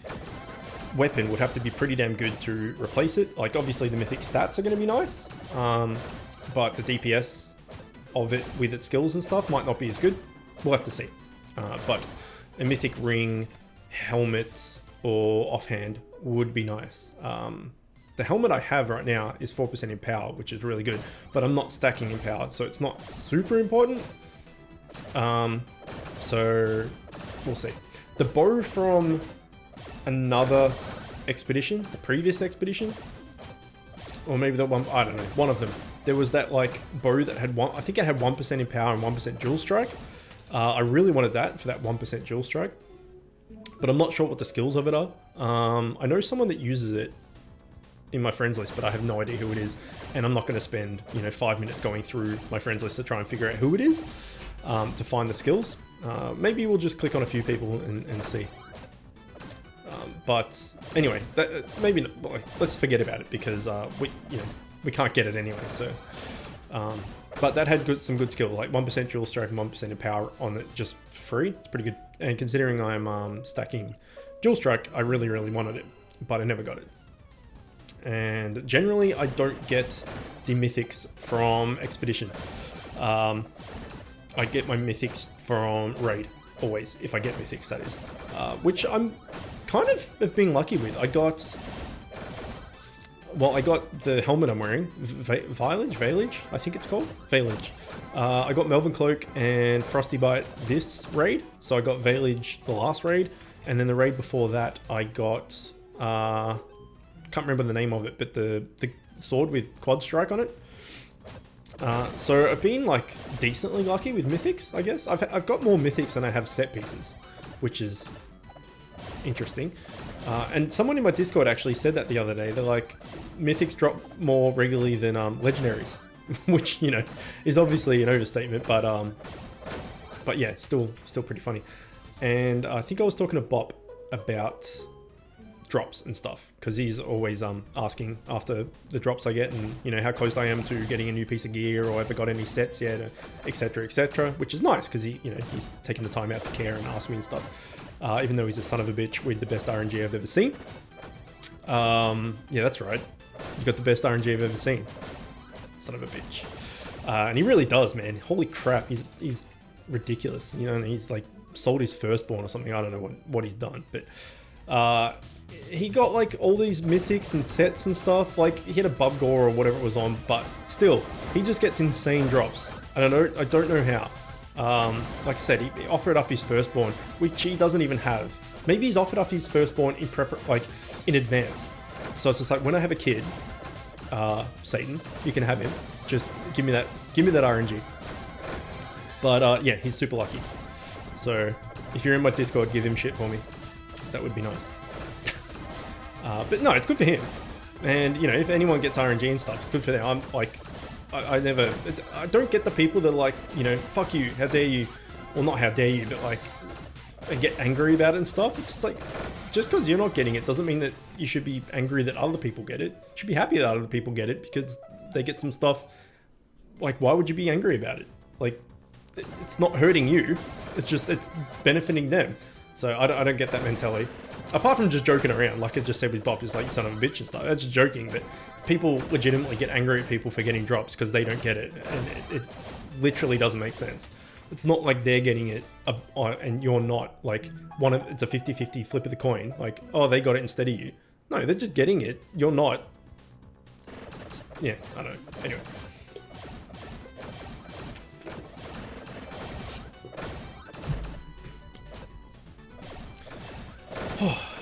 weapon would have to be pretty damn good to replace it. Like, obviously the mythic stats are going to be nice, but the DPS of it with its skills and stuff might not be as good. We'll have to see. But a mythic ring, helmet, or offhand would be nice. The helmet I have right now is 4% in power, which is really good, but I'm not stacking in power, so it's not super important. So we'll see. The bow from another expedition, the previous expedition, or maybe the one, I don't know, one of them. There was that like bow that had I think it had 1% in power and 1% dual strike. I really wanted that for that 1% dual strike, but I'm not sure what the skills of it are. I know someone that uses it in my friends list, but I have no idea who it is, and I'm not going to spend, you know, 5 minutes going through my friends list to try and figure out who it is, to find the skills. Maybe we'll just click on a few people and see. But anyway, maybe not, let's forget about it because we can't get it anyway. So, but that had some good skill, like 1% dual strike and 1% in power on it just for free. It's pretty good. And considering I'm stacking dual strike, I really, really wanted it, but I never got it. And generally, I don't get the mythics from Expedition. I get my mythics from Raid, always, if I get mythics, that is. Which I'm kind of being lucky with. I got the helmet I'm wearing, Veilage, I think it's called, Veilage. I got Melvin Cloak and Frosty Bite this raid, so I got Veilage the last raid, and then the raid before that I got, can't remember the name of it, but the sword with quad strike on it. So I've been like decently lucky with mythics, I guess. I've got more mythics than I have set pieces, which is interesting. And someone in my Discord actually said that the other day. They're like, mythics drop more regularly than legendaries, which, you know, is obviously an overstatement, but yeah, still pretty funny. And I think I was talking to Bop about drops and stuff, because he's always asking after the drops I get, and you know how close I am to getting a new piece of gear, or if I got any sets yet, etc, etc, which is nice because he's taking the time out to care and ask me and stuff, even though he's a son of a bitch with the best RNG I've ever seen. Yeah, that's right, you got the best RNG I've ever seen, son of a bitch. And he really does, man. Holy crap, he's ridiculous, you know, and he's like sold his firstborn or something. I don't know what he's done, but he got like all these mythics and sets and stuff. Like he had a bub gore or whatever it was on, but still, he just gets insane drops. I don't know how. Like I said, he offered up his firstborn, which he doesn't even have. Maybe he's offered up his firstborn in advance. So it's just like, when I have a kid, Satan, you can have him. Just give me that RNG. But yeah, he's super lucky. So if you're in my Discord, give him shit for me. That would be nice. But no, it's good for him. And you know, if anyone gets RNG and stuff, it's good for them. I'm like, I don't get the people that are like, you know, fuck you, how dare you, well, not how dare you, but like, and get angry about it and stuff. It's just like, just because you're not getting it doesn't mean that you should be angry that other people get it. You should be happy that other people get it because they get some stuff. Like, why would you be angry about it? Like, it's not hurting you. It's benefiting them. So I don't get that mentality. Apart from just joking around, like I just said with Bob, it's like, you son of a bitch and stuff. That's just joking, but people legitimately get angry at people for getting drops because they don't get it, and it literally doesn't make sense. It's not like they're getting it and you're not. Like, it's a 50-50 flip of the coin. Like, oh, they got it instead of you. No, they're just getting it. You're not. Yeah, I don't know. Anyway.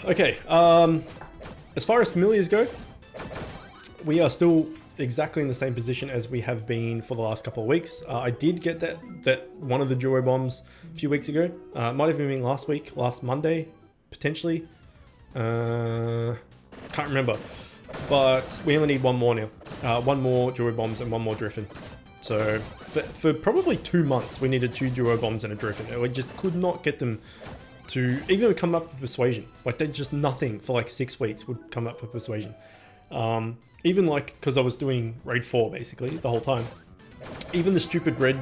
Okay, as far as familiars go, we are still exactly in the same position as we have been for the last couple of weeks. I did get that one of the duo bombs a few weeks ago. Might have even been last Monday, potentially. Can't remember. But we only need one more now. One more duo bombs and one more Driffin. So for probably 2 months, we needed 2 duo bombs and a Driffin. We just could not get them to even come up with persuasion. Like, they just nothing for like 6 weeks would come up with persuasion. Even like, because I was doing raid 4 basically the whole time. Even the stupid red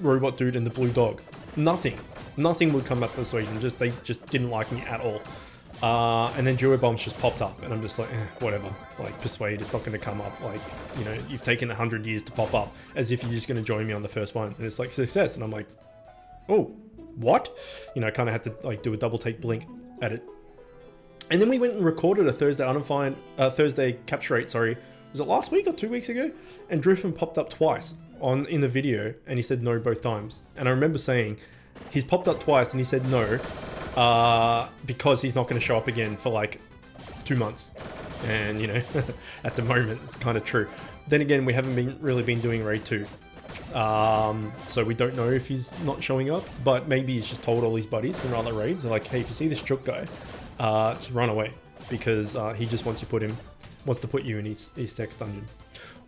robot dude and the blue dog, nothing would come up with persuasion. They just didn't like me at all. And then duo bombs just popped up, and I'm just like, whatever. Like, persuade, it's not going to come up. Like, you know, you've taken 100 years to pop up, as if you're just going to join me on the first one. And it's like, success, and I'm like, oh, what? You know, I kind of had to like do a double take blink at it. And then we went and recorded a Thursday capture rate, sorry. Was it last week or 2 weeks ago? And Driffin popped up twice in the video, and he said no both times. And I remember saying, he's popped up twice and he said no, because he's not going to show up again for like 2 months. And you know, at the moment, it's kind of true. Then again, we haven't really been doing raid 2. So we don't know if he's not showing up, but maybe he's just told all his buddies from other raids, like, hey, if you see this Chook guy, just run away, because he just wants to put you in his sex dungeon,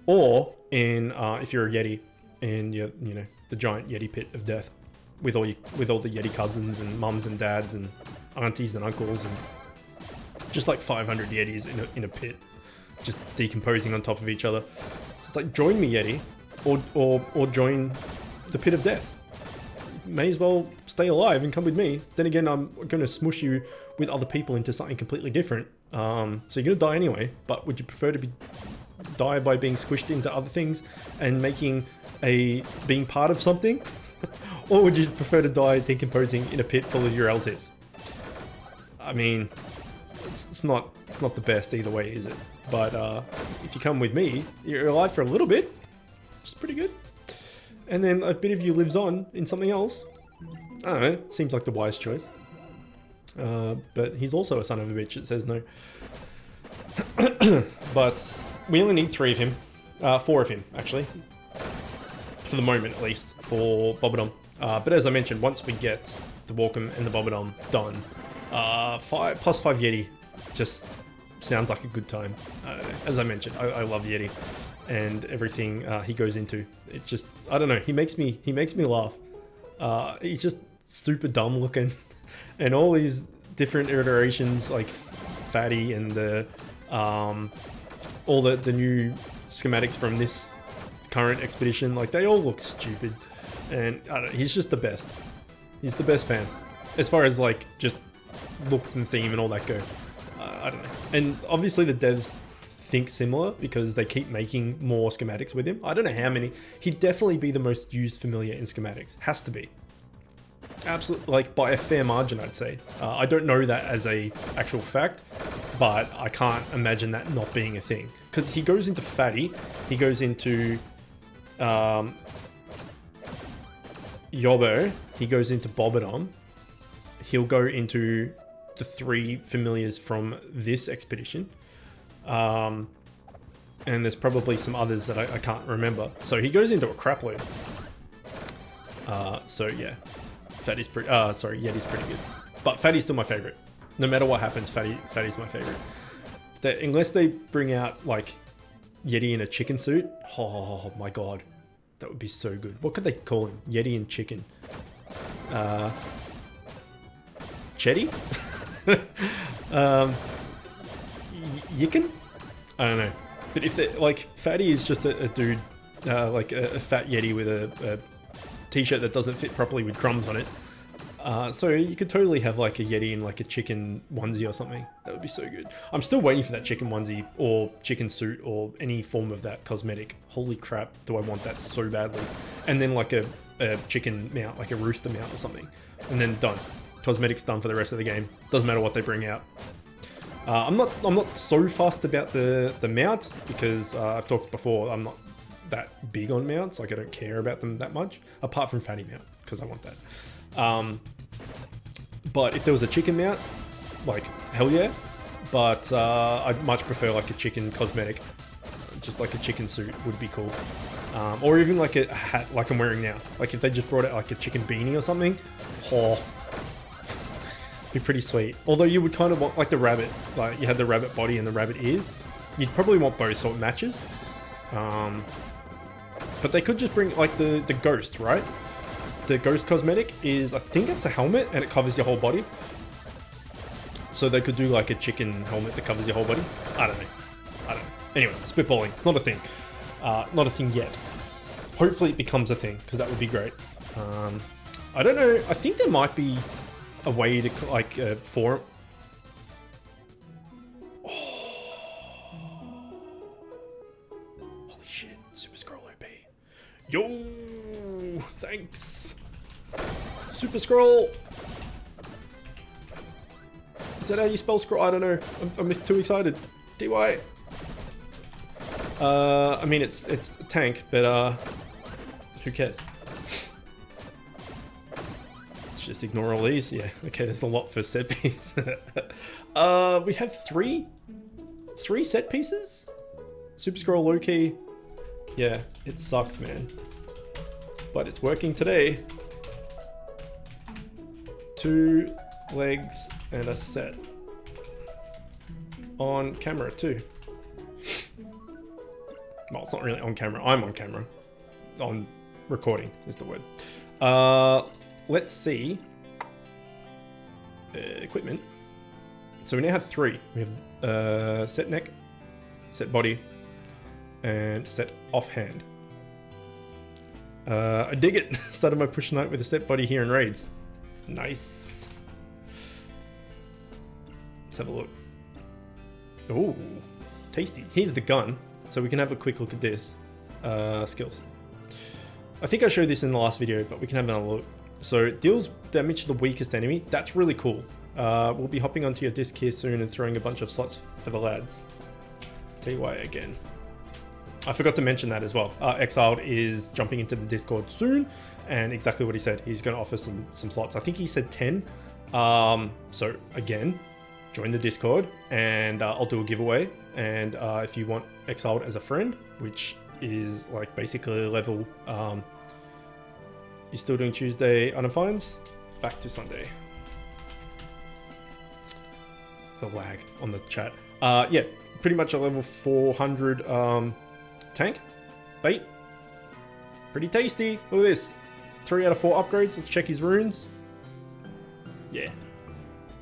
or in if you're a Yeti, in you know, the giant Yeti pit of death, with all the Yeti cousins and mums and dads and aunties and uncles, and just like 500 Yetis in a pit, just decomposing on top of each other. So it's like, join me, Yeti. Or join the pit of death. May as well stay alive and come with me. Then again, I'm going to smush you with other people into something completely different. So you're going to die anyway, but would you prefer to die by being squished into other things and being part of something? Or would you prefer to die decomposing in a pit full of your relatives? I mean, it's not the best either way, is it? But if you come with me, you're alive for a little bit. Which is pretty good. And then a bit of you lives on in something else. I don't know, seems like the wise choice. But he's also a son of a bitch, it says no. But we only need 3 of him. 4 of him, actually. For the moment, at least, for Bobodom. But as I mentioned, once we get the Walkham and the Bobodom done, plus 5 Yeti just sounds like a good time. As I mentioned, I love Yeti. And everything he goes into, it just, I don't know, he makes me laugh. He's just super dumb looking, and all these different iterations, like Fatty and the all the new schematics from this current expedition, like they all look stupid, and I don't know, he's just the best. He's the best fan as far as like just looks and theme and all that go. I don't know, and obviously the devs think similar because they keep making more schematics with him. I don't know how many. He'd definitely be the most used familiar in schematics. Has to be. Absolutely, like by a fair margin, I'd say. I don't know that as a actual fact, but I can't imagine that not being a thing. Because he goes into Fatty, he goes into Yobbo, he goes into Bobodom, he'll go into the 3 familiars from this expedition. And there's probably some others that I can't remember. So he goes into a crap load. So yeah. Fatty's pretty, Yeti's pretty good. But Fatty's still my favorite. No matter what happens, Fatty's my favorite. Unless they bring out, like, Yeti in a chicken suit. Oh my god. That would be so good. What could they call him? Yeti and chicken. Chetty? Yicken? I don't know. But if they, like, Fatty is just a dude, like a fat Yeti with a t-shirt that doesn't fit properly with crumbs on it. So you could totally have like a Yeti in like a chicken onesie or something. That would be so good. I'm still waiting for that chicken onesie or chicken suit or any form of that cosmetic. Holy crap, do I want that so badly. And then like a chicken mount, like a rooster mount or something. And then done. Cosmetics done for the rest of the game. Doesn't matter what they bring out. I'm not so fussed about the mount because I've talked before, I'm not that big on mounts. Like I don't care about them that much, apart from Fatty mount, because I want that. But if there was a chicken mount, like hell yeah. But I'd much prefer like a chicken cosmetic. Just like a chicken suit would be cool. Or even like a hat like I'm wearing now. Like if they just brought out like a chicken beanie or something, oh, be pretty sweet. Although you would kind of want like the rabbit, like you had the rabbit body and the rabbit ears. You'd probably want both sort of matches. But they could just bring like the ghost, right? The ghost cosmetic is, I think it's a helmet and it covers your whole body. So they could do like a chicken helmet that covers your whole body. I don't know. Anyway, spitballing. It's not a thing. Not a thing yet. Hopefully it becomes a thing, because that would be great. I don't know. I think there might be a way to like for. Holy shit! Super Scroll OP. Yo, thanks. Super Scroll. Is that how you spell scroll? I don't know. I'm too excited. DY. I mean it's a tank, but who cares? Let's just ignore all these. Yeah, okay, there's a lot for set piece. We have three set pieces? Super Scroll low key. Yeah, it sucks, man. But it's working today. 2 legs and a set. On camera too. Well, it's not really on camera. I'm on camera. On recording is the word. Let's see. Equipment. So we now have 3. We have set neck, set body, and set offhand. I dig it. Started my push night with a set body here in raids. Nice. Let's have a look. Ooh, tasty. Here's the gun. So we can have a quick look at this. Skills. I think I showed this in the last video, but we can have another look. So it deals damage to the weakest enemy. That's really cool. We'll be hopping onto your disc here soon and throwing a bunch of slots for the lads. TY again. I forgot to mention that as well. Exiled is jumping into the Discord soon, and exactly what he said. He's going to offer some slots. I think he said 10. So again, join the Discord, and I'll do a giveaway. And if you want Exiled as a friend, which is like basically a level, you're still doing Tuesday unafines, back to Sunday. The lag on the chat. Yeah, pretty much a level 400 tank. Bait. Pretty tasty. Look at this. 3 out of 4 upgrades. Let's check his runes. Yeah.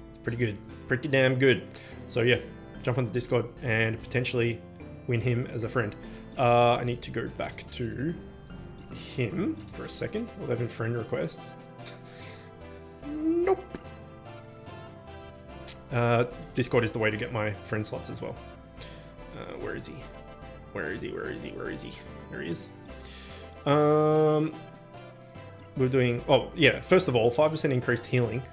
It's pretty good. Pretty damn good. So yeah, jump on the Discord and potentially win him as a friend. I need to go back to him for a second. 11 friend requests. Nope. Discord is the way to get my friend slots as well. Where is he? Where is he? Where is he? Where is he? There he is. We're doing, oh yeah, first of all, 5% increased healing.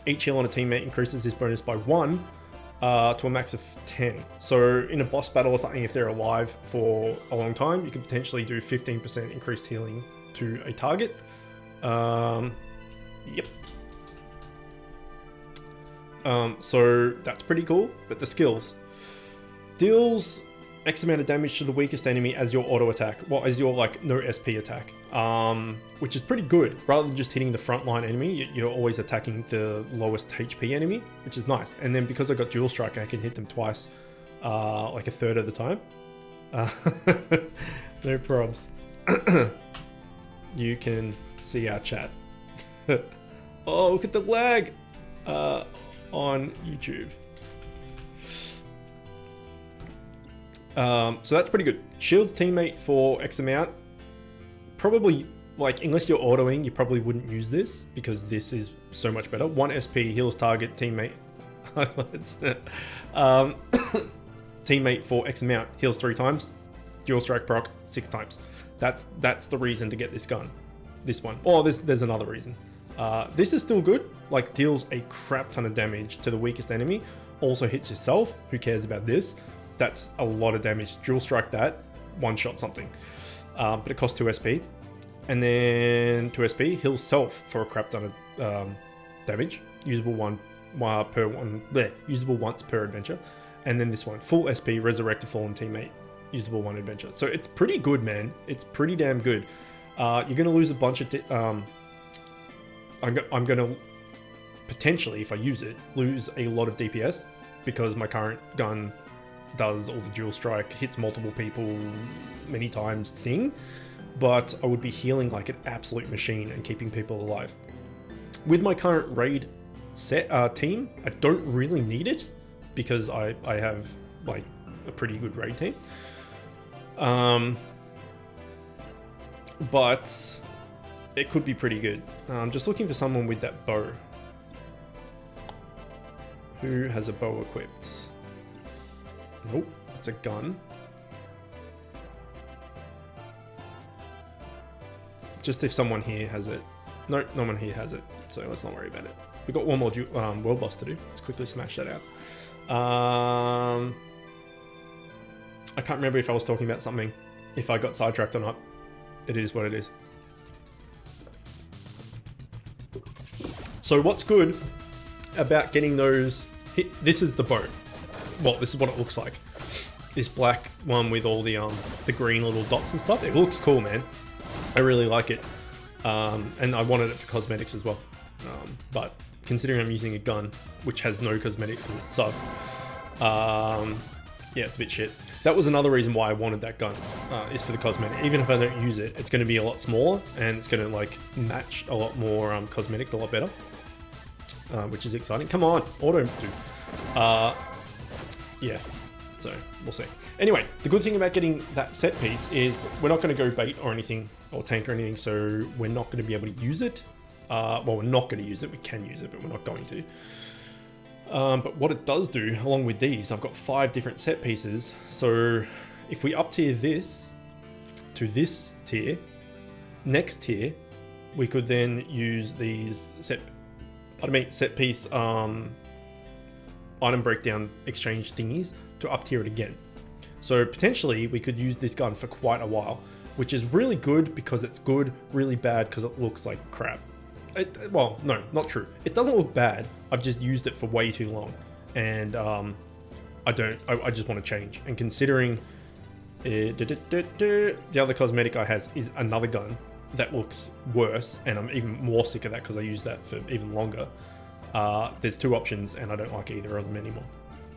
Each heal on a teammate increases this bonus by 1 to a max of 10. So in a boss battle or something, if they're alive for a long time, you can potentially do 15% increased healing to a target. Yep. So that's pretty cool, but the skills. Deals X amount of damage to the weakest enemy as your auto attack, well, as your like no SP attack, which is pretty good. Rather than just hitting the frontline enemy, you're always attacking the lowest HP enemy, which is nice. And then because I got dual strike, I can hit them twice, like a third of the time. No probs. You can see our chat. Oh, look at the lag on YouTube. So that's pretty good. Shields teammate for X amount. Probably, like, unless you're autoing, you probably wouldn't use this because this is so much better. 1 SP heals target teammate. Teammate for X amount heals 3 times. Dual strike proc 6 times. That's the reason to get this gun. This one. Oh, there's another reason. This is still good. Like, deals a crap ton of damage to the weakest enemy. Also hits yourself. Who cares about this? That's a lot of damage. Dual strike that, one shot something. But it costs 2 SP. And then 2 SP, heals self for a crap ton of damage. Usable usable once per adventure. And then this one, full SP, resurrect a fallen teammate. Usable 1 adventure. So it's pretty good, man. It's pretty damn good. You're going to lose a bunch of... I'm going to, potentially, if I use it, lose a lot of DPS. Because my current gun does all the dual strike, hits multiple people many times thing, but I would be healing like an absolute machine and keeping people alive. With my current raid set team, I don't really need it because I have like a pretty good raid team. But it could be pretty good. I'm just looking for someone with that bow. Who has a bow equipped? Nope, it's a gun. Just if someone here has it. Nope, no one here has it, so let's not worry about it. We've got one more world boss to do. Let's quickly smash that out. I can't remember if I was talking about something, if I got sidetracked or not. It is what it is. So what's good about getting those... This is the bow. Well, this is what it looks like. This black one with all the green little dots and stuff. It looks cool, man. I really like it. And I wanted it for cosmetics as well. But considering I'm using a gun, which has no cosmetics because it sucks, yeah, it's a bit shit. That was another reason why I wanted that gun, is for the cosmetic. Even if I don't use it, it's going to be a lot smaller and it's going to like match a lot more cosmetics a lot better, which is exciting. Come on, auto, dude. Yeah, so we'll see. Anyway, the good thing about getting that set piece is we're not going to go bait or anything or tank or anything, so we're not going to be able to use it. Well, we're not going to use it. We can use it, but we're not going to. But what it does do, along with these, I've got 5 different set pieces. So if we up tier this to this tier, next tier, we could then use these set piece item breakdown exchange thingies to up tier it again. So potentially we could use this gun for quite a while, which is really good because it's good, really bad because it looks like crap. Well, no, not true. It doesn't look bad. I've just used it for way too long, and I just want to change. And considering the other cosmetic I has is another gun that looks worse, and I'm even more sick of that because I use that for even longer. There's 2 options, and I don't like either of them anymore.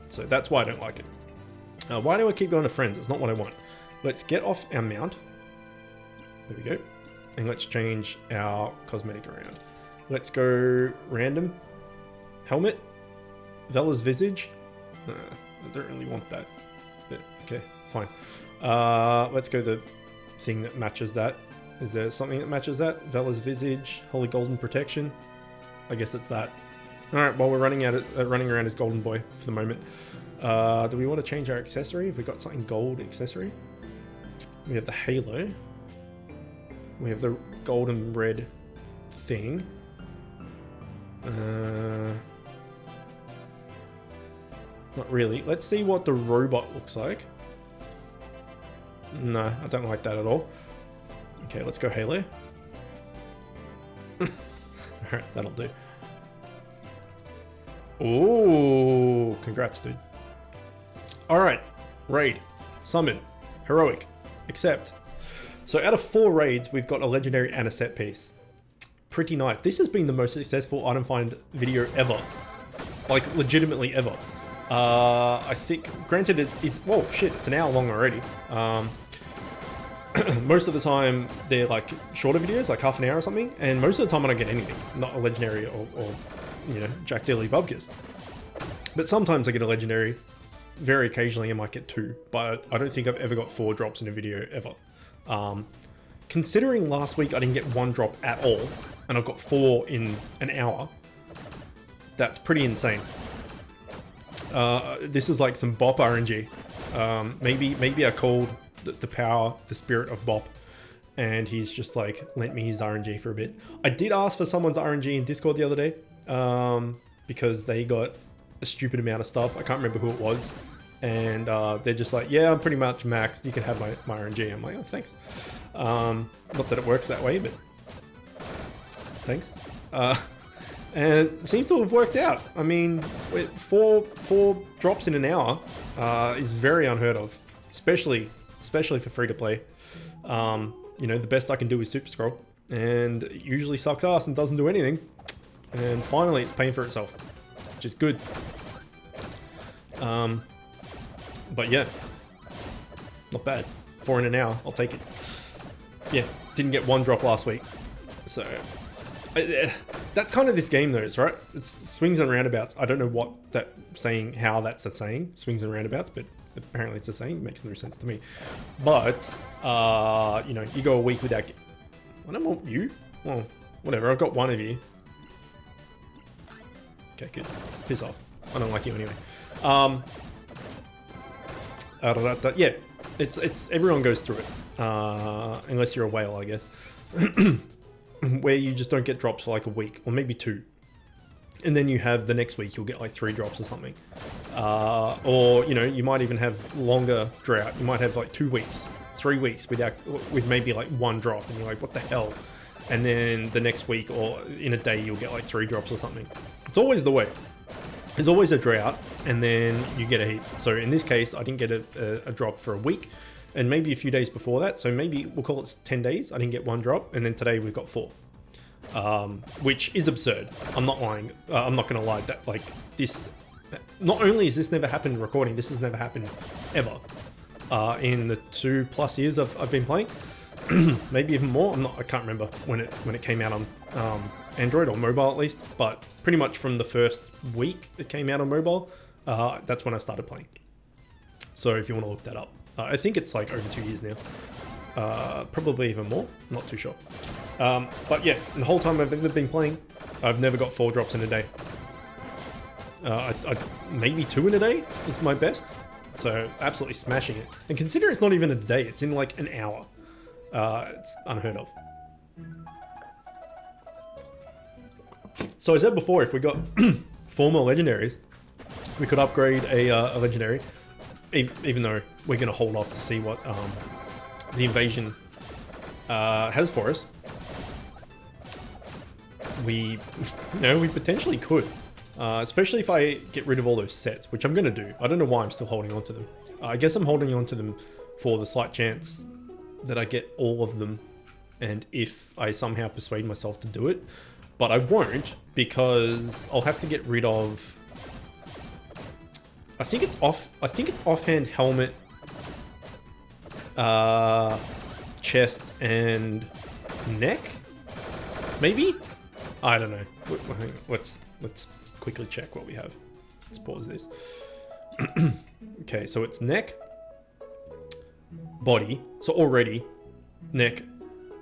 So that's why I don't like it. Why do I keep going to friends? It's not what I want. Let's get off our mount. There we go. And let's change our cosmetic around. Let's go random helmet. Vela's Visage. I don't really want that. But okay, fine. Let's go the thing that matches that. Is there something that matches that? Vela's Visage, Holy Golden Protection. I guess it's that. Alright, well, we're running around as Golden Boy for the moment. Do we want to change our accessory? Have we got something gold accessory? We have the halo. We have the gold and red thing. Not really. Let's see what the robot looks like. No, I don't like that at all. Okay, let's go halo. Alright, that'll do. Ooh, congrats, dude. Alright, raid, summon, heroic, accept. So out of 4 raids, we've got a legendary and a set piece. Pretty nice. This has been the most successful item find video ever. Like, legitimately ever. I think, granted it is, whoa, shit, it's an hour long already. Most of the time, they're like shorter videos, like half an hour or something, and most of the time I don't get anything. Not a legendary or you know, Jack Dilly Bubkiss. But sometimes I get a legendary. Very occasionally I might get 2, but I don't think I've ever got 4 drops in a video ever. Considering last week I didn't get 1 drop at all, and I've got 4 in an hour, that's pretty insane. This is like some Bop RNG. Maybe I called the power, the spirit of Bop, and he's just like lent me his RNG for a bit. I did ask for someone's RNG in Discord the other day, because they got a stupid amount of stuff. I can't remember who it was, and they're just like, yeah, I'm pretty much maxed, you can have my RNG. I'm like, oh, thanks. Not that it works that way, but thanks. And it seems to have worked out. I mean, 4 drops in an hour is very unheard of, especially for free to play. You know, the best I can do is super scroll, and it usually sucks ass and doesn't do anything. And finally, it's paying for itself, which is good. But yeah, not bad. 4 in an hour, I'll take it. Yeah, didn't get 1 drop last week, so that's kind of this game though, right? It's swings and roundabouts. I don't know what that saying, how that's a saying, swings and roundabouts, but apparently it's a saying. It makes no sense to me. But you know, you go a week without. I don't want you. Well, whatever. I've got 1 of you. Okay, good. Piss off. I don't like you anyway. Yeah, it's everyone goes through it, unless you're a whale, I guess. Where you just don't get drops for like a week or maybe 2, and then you have the next week you'll get like 3 drops or something, or you know, you might even have longer drought. You might have like 2 weeks, 3 weeks with maybe like 1 drop, and you're like, what the hell? And then the next week or in a day you'll get like 3 drops or something. It's always the way. There's always a drought, and then you get a heap. So in this case, I didn't get a drop for a week, and maybe a few days before that. So maybe we'll call it 10 days. I didn't get 1 drop, and then today we've got 4, which is absurd. I'm not lying. I'm not gonna lie. That like this. Not only has this never happened recording, this has never happened ever in the 2+ years I've been playing. Maybe even more. I can't remember when it came out on Android or mobile at least, but pretty much from the first week it came out on mobile, that's when I started playing. So if you want to look that up, I think it's like over 2 years now, probably even more, not too sure. But yeah, the whole time I've ever been playing, I've never got 4 drops in a day. Maybe 2 in a day is my best, so absolutely smashing it. And consider it's not even a day, it's in like an hour. It's unheard of. So I said before, if we got 4 more legendaries, we could upgrade a legendary, even though we're going to hold off to see what the invasion has for us. We potentially could, especially if I get rid of all those sets, which I'm going to do. I don't know why I'm still holding on to them. I guess I'm holding on to them for the slight chance that I get all of them, and if I somehow persuade myself to do it. But I won't, because I'll have to get rid of, I think it's offhand helmet, chest and neck, maybe? I don't know. Let's quickly check what we have. Let's pause this. Okay, so it's neck, body. So already neck,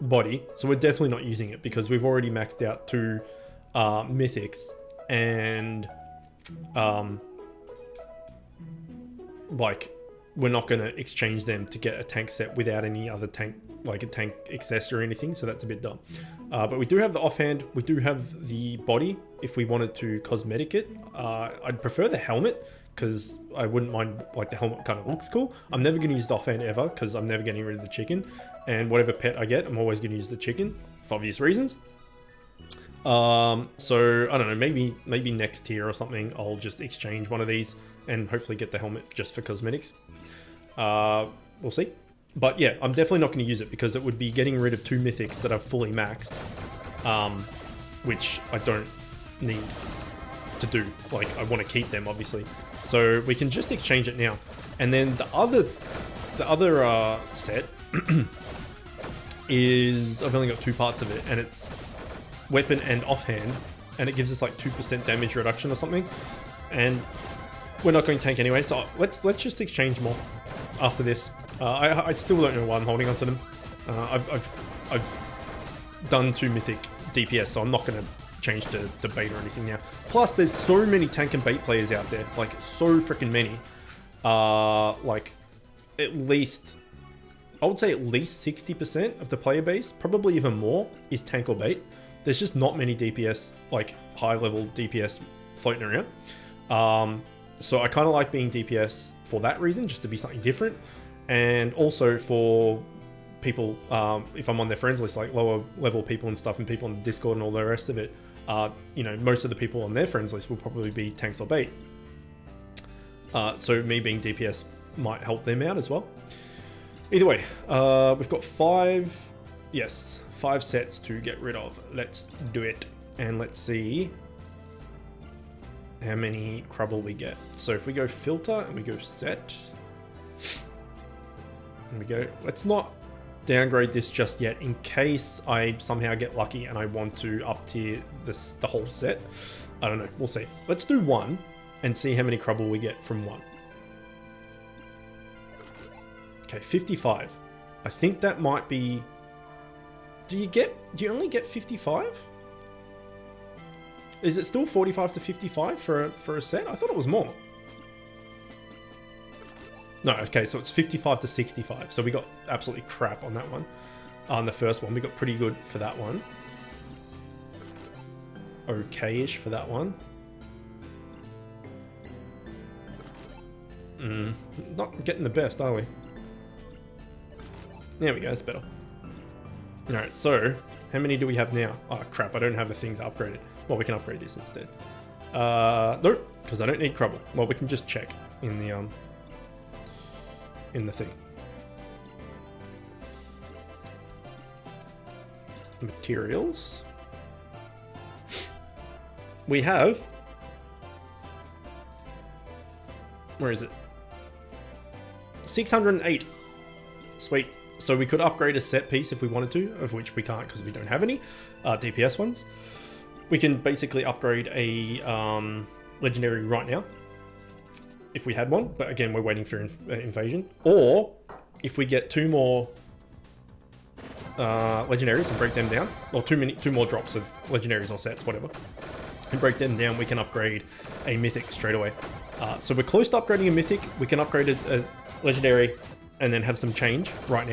body. So we're definitely not using it because we've already maxed out 2 mythics, and like we're not going to exchange them to get a tank set without any other tank, like a tank accessory or anything, so that's a bit dumb. But we do have the offhand, we do have the body if we wanted to cosmetic it. I'd prefer the helmet because I wouldn't mind, like the helmet kind of looks cool. I'm never going to use the offhand ever because I'm never getting rid of the chicken, and whatever pet I get, I'm always going to use the chicken for obvious reasons. So I don't know, maybe next tier or something I'll just exchange one of these and hopefully get the helmet just for cosmetics. We'll see. But yeah, I'm definitely not going to use it because it would be getting rid of 2 mythics that are fully maxed, which I don't need to do. Like, I want to keep them obviously, so we can just exchange it now. And then the other set is, I've only got 2 parts of it, and it's weapon and offhand, and it gives us like 2% damage reduction or something, and we're not going to tank anyway, so let's just exchange more after this. I still don't know why I'm holding onto them. I've done 2 mythic DPS, so I'm not going to change to bait or anything now. Plus there's so many tank and bait players out there, like so freaking many. Like at least, I would say at least 60% of the player base, probably even more, is tank or bait. There's just not many DPS, like high level DPS floating around. So I kind of like being DPS for that reason, just to be something different. And also for people, if I'm on their friends list, like lower level people and stuff, and people on the Discord and all the rest of it, you know, most of the people on their friends list will probably be tanks or bait. So me being DPS might help them out as well. Either way, we've got 5 sets to get rid of. Let's do it. And let's see how many crubble we get. So if we go filter and we go set, and we go, let's not downgrade this just yet in case I somehow get lucky and I want to up tier the whole set. I don't know, we'll see. Let's do 1 and see how many crubble we get from 1. Okay, 55. I think that might be, do you only get 55? Is it still 45 to 55 for a set? I thought it was more. No, okay, so it's 55 to 65. So we got absolutely crap on that one. On the first one, we got pretty good for that one. Okay-ish for that one. Not getting the best, are we? There we go, that's better. Alright, so how many do we have now? Oh crap, I don't have a thing to upgrade it. Well, we can upgrade this instead. Nope, because I don't need crubble. Well, we can just check in the thing. Materials. We have, where is it? 608. Sweet. So we could upgrade a set piece if we wanted to, of which we can't because we don't have any DPS ones. We can basically upgrade a legendary right now if we had one, but again, we're waiting for invasion. Or if we get 2 more legendaries and break them down, or 2 more drops of legendaries or sets, whatever, and break them down, we can upgrade a mythic straight away. So we're close to upgrading a mythic. We can upgrade a legendary and then have some change right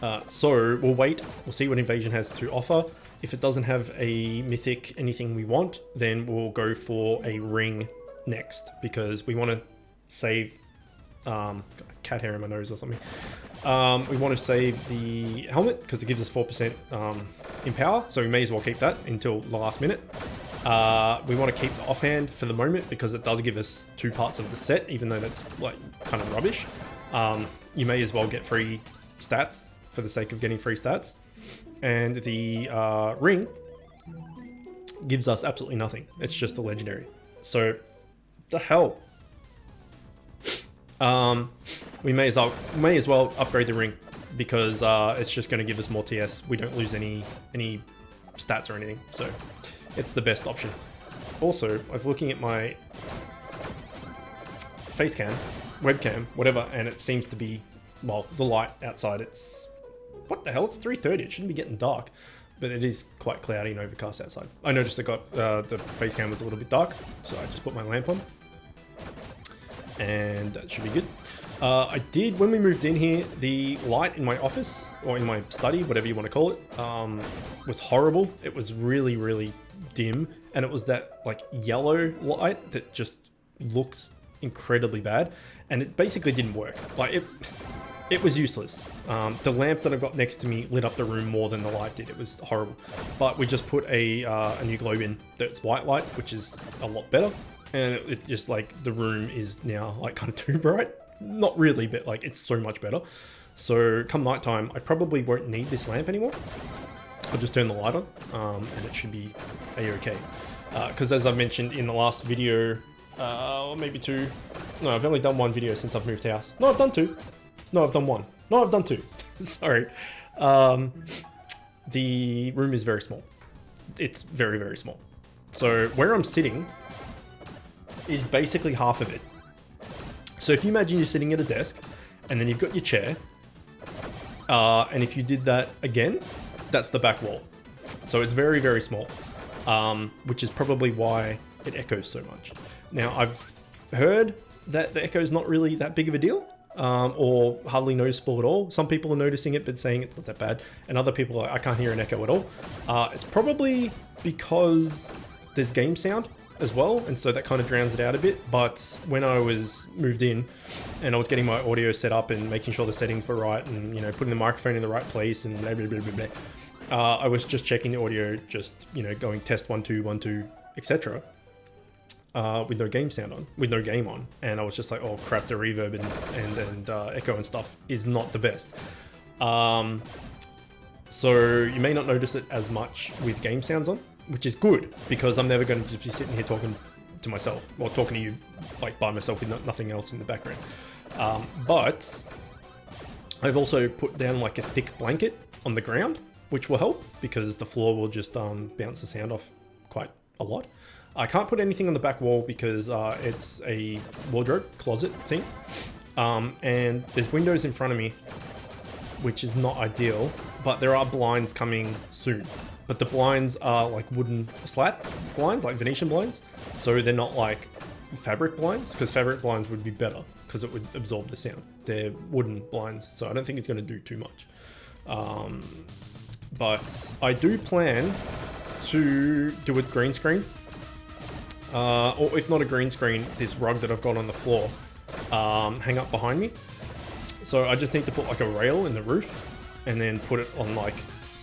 now. So we'll wait. We'll see what invasion has to offer. If it doesn't have a mythic anything we want, then we'll go for a ring next, because we want to save cat hair in my nose or something. We want to save the helmet because it gives us 4% in power, so we may as well keep that until the last minute. We want to keep the offhand for the moment because it does give us 2 parts of the set, even though that's like kind of rubbish. You may as well get free stats for the sake of getting free stats. And the ring gives us absolutely nothing. It's just a legendary. So, the hell. We may as well upgrade the ring because it's just going to give us more TS. We don't lose any stats or anything. So, it's the best option. also, I was looking at my face cam, webcam, whatever, and it seems to be, well, the light outside, it's, what the hell, it's 3:30, it shouldn't be getting dark, but it is quite cloudy and overcast outside. I noticed it got, the face cam was a little bit dark, so I just put my lamp on, and that should be good. I did, when we moved in here, the light in my office, or in my study, whatever you want to call it, was horrible. It was really, really dim, and it was that like yellow light that just looks incredibly bad, and it basically didn't work. Like it was useless. The lamp that I've got next to me lit up the room more than the light did. It was horrible. But we just put a new globe in that's white light, which is a lot better, and it just like the room is now like kind of too bright. Not really, but like it's so much better. So come nighttime, I probably won't need this lamp anymore. I'll just turn the light on, and it should be a-okay. Because as I mentioned in the last video, or maybe two. No, I've only done one video since I've moved house. No, I've done two. No, I've done one. No, I've done two. Sorry. The room is very small. It's very, very small. So where I'm sitting is basically half of it. So if you imagine you're sitting at a desk and then you've got your chair, and if you did that again, that's the back wall. So it's very, very small, which is probably why it echoes so much. Now, I've heard that the echo is not really that big of a deal, or hardly noticeable at all. Some people are noticing it, but saying it's not that bad. And other people are like, I can't hear an echo at all. It's probably because there's game sound as well, and so that kind of drowns it out a bit. But when I was moved in and I was getting my audio set up and making sure the settings were right and, you know, putting the microphone in the right place and blah, blah, blah, blah, blah, I was just checking the audio, just, you know, going test 1 2 1 2, etc. With no game sound on, with no game on, and I was just like, oh crap, the reverb and echo and stuff is not the best. So you may not notice it as much with game sounds on, which is good, because I'm never going to just be sitting here talking to myself, or talking to you like by myself with nothing else in the background. But I've also put down like a thick blanket on the ground, which will help, because the floor will just bounce the sound off quite a lot. I can't put anything on the back wall because it's a wardrobe closet thing, and there's windows in front of me, which is not ideal, but there are blinds coming soon. But the blinds are like wooden slat blinds, like Venetian blinds, so they're not like fabric blinds, because fabric blinds would be better because it would absorb the sound. They're wooden blinds, so I don't think it's going to do too much. But I do plan to do a green screen, or if not a green screen, this rug that I've got on the floor, hang up behind me. So I just need to put like a rail in the roof and then put it on like,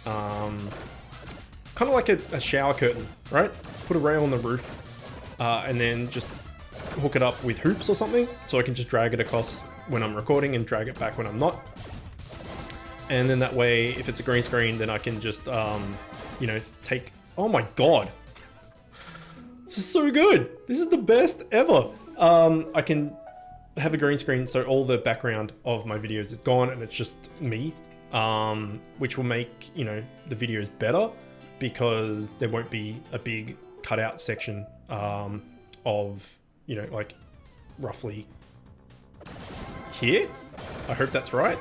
kind of like a shower curtain, right? Put a rail on the roof, and then just hook it up with hoops or something, so I can just drag it across when I'm recording and drag it back when I'm not. And then that way, if it's a green screen, then I can just, you know, take... Oh my god! This is so good! This is the best ever! I can have a green screen, so all the background of my videos is gone and it's just me, which will make, you know, the videos better, because there won't be a big cutout section of, you know, like roughly here. I hope that's right.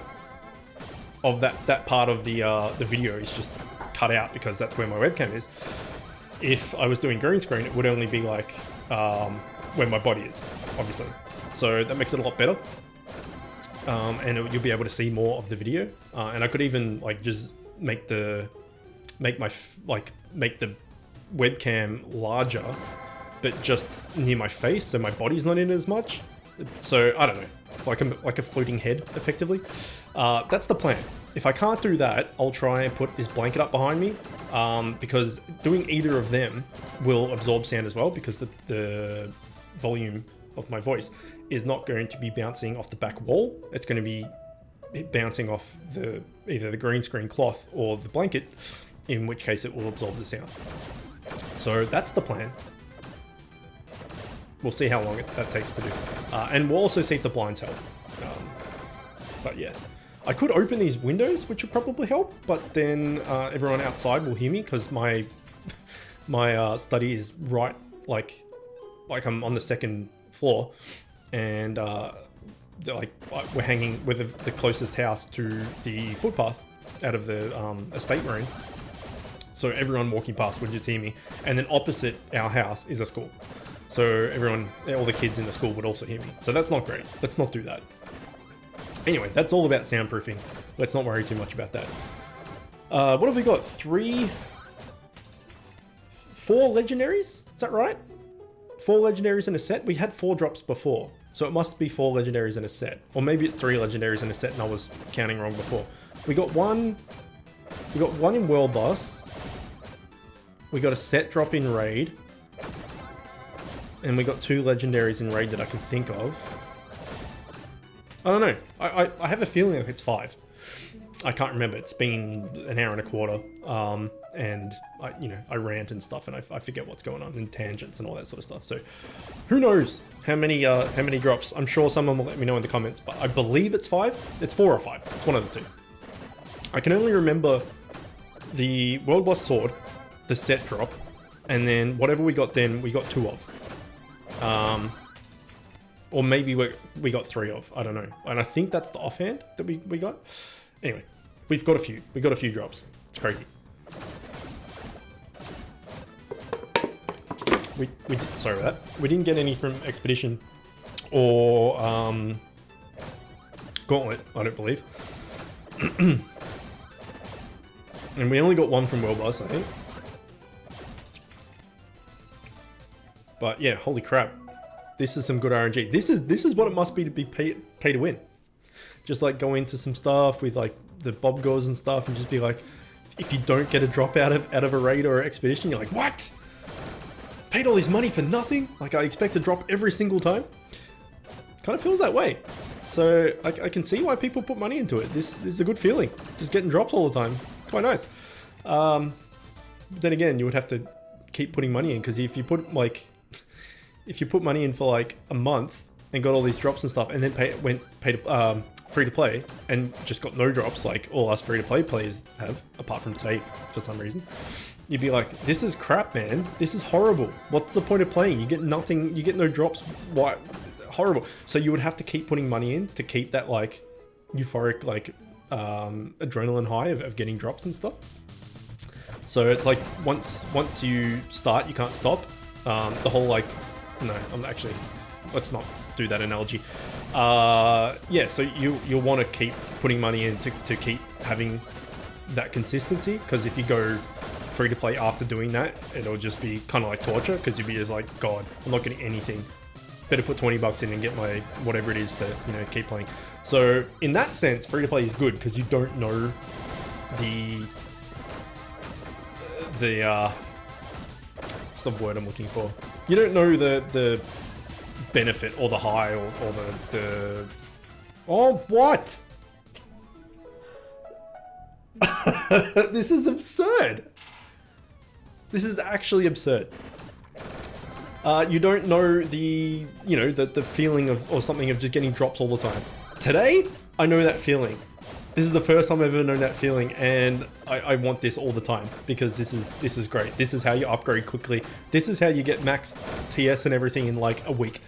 Of that part of the video is just cut out, because that's where my webcam is. If I was doing green screen, it would only be like where my body is, obviously. So that makes it a lot better, and you'll be able to see more of the video. And I could even like just make the webcam larger, but just near my face, so my body's not in as much. So I don't know, it's like a floating head, effectively. That's the plan. If I can't do that, I'll try and put this blanket up behind me, because doing either of them will absorb sound as well, because the volume of my voice is not going to be bouncing off the back wall. It's going to be bouncing off either the green screen cloth or the blanket, in which case it will absorb the sound. So that's the plan. We'll see how long that takes to do. And we'll also see if the blinds help. But yeah, I could open these windows, which would probably help, but then everyone outside will hear me, because my study is right like I'm on the second floor, and like we're hanging with the closest house to the footpath out of the estate we're in. So everyone walking past would just hear me. And then opposite our house is a school. So all the kids in the school would also hear me. So that's not great. Let's not do that. Anyway, that's all about soundproofing. Let's not worry too much about that. What have we got? 4 legendaries? Is that right? 4 legendaries in a set? We had 4 drops before. So it must be 4 legendaries in a set. Or maybe it's 3 legendaries in a set and I was counting wrong before. We got one in World Boss. We got a set drop in Raid. And we got 2 legendaries in Raid that I can think of. I don't know. I have a feeling like it's 5. I can't remember. It's been an hour and a quarter. And I rant and stuff, and I forget what's going on, and tangents and all that sort of stuff. So who knows how many drops? I'm sure someone will let me know in the comments, but I believe it's 5. It's 4 or 5. It's one of the 2. I can only remember the World Boss Sword, the set drop, and then whatever we got then, we got 2 of. Or maybe we got 3 of. I don't know. And I think that's the offhand that we got. Anyway, we've got a few. We got a few drops. It's crazy. Sorry about that. We didn't get any from Expedition or Gauntlet, I don't believe. And we only got 1 from World Boss, I think. But yeah, holy crap. This is some good RNG. This is what it must be to be pay to win. Just like go into some stuff with like the Bob Gores and stuff and just be like, if you don't get a drop out of a raid or expedition, you're like, what? Paid all this money for nothing? Like I expect a drop every single time? Kind of feels that way. So I can see why people put money into it. This is a good feeling. Just getting drops all the time. Quite nice. Then again, you would have to keep putting money in, because if you put money in for like a month and got all these drops and stuff, and then free to play and just got no drops like all us free to play players have, apart from today for some reason, you'd be like, this is crap, man. This is horrible. What's the point of playing? You get nothing. You get no drops. Why? Horrible. So you would have to keep putting money in to keep that like euphoric like adrenaline high of getting drops and stuff. So it's like once you start, you can't stop. The whole like, no, let's not do that analogy. Yeah, so you'll want to keep putting money in to keep having that consistency, because if you go free to play after doing that, it'll just be kind of like torture, because you'll be just like, God, I'm not getting anything. Better put 20 bucks in and get my whatever it is to, keep playing. So in that sense, free to play is good, because you don't know what's the word I'm looking for? You don't know the benefit or the high or the oh, what? This is absurd. This is actually absurd. You don't know the feeling of, or something of just getting drops all the time. Today, I know that feeling. This is the first time I've ever known that feeling, and I want this all the time, because this is great. This is how you upgrade quickly. This is how you get max TS and everything in like a week,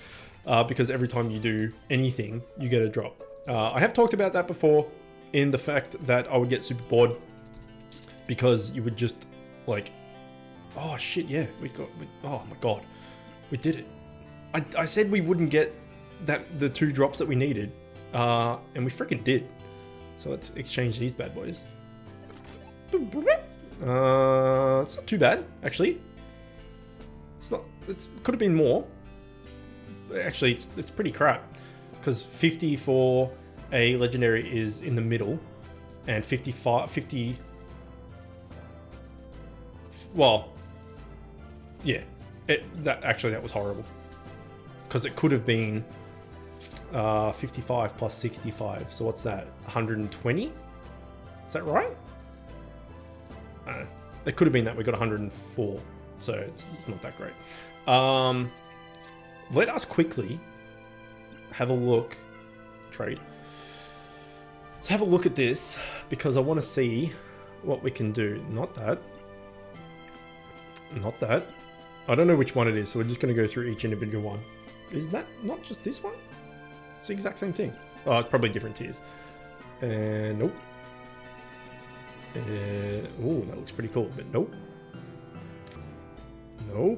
because every time you do anything, you get a drop. I have talked about that before, in the fact that I would get super bored, because you would just like, oh shit, yeah, oh my god, we did it. I said we wouldn't get the 2 drops that we needed, and we freaking did. So let's exchange these bad boys. It's not too bad, actually. It could have been more. Actually, it's pretty crap, because 50 for a legendary is in the middle, and 50. Well, yeah. That was horrible, because it could have been 55 plus 65. So what's that? 120? Is that right? It could have been that we got 104. So it's not that great. Let us quickly have a look. Trade. Let's have a look at this, because I want to see what we can do. Not that. Not that. I don't know which one it is, so we're just going to go through each individual one. Is that not just this one? It's the exact same thing. Oh, it's probably different tiers. Nope. Oh, that looks pretty cool, but nope. No.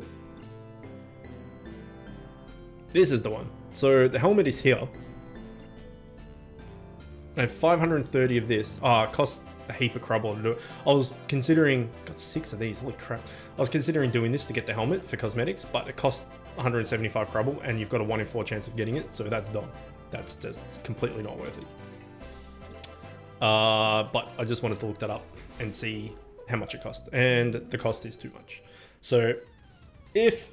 This is the one. So the helmet is here. I have 530 of this. It costs a heap of crubble to do it. I was considering, it's got 6 of these, holy crap. I was considering doing this to get the helmet for cosmetics, but it costs 175 crubble and you've got a 1 in 4 chance of getting it, so that's dumb. That's just completely not worth it. But I just wanted to look that up and see how much it costs, and the cost is too much. So if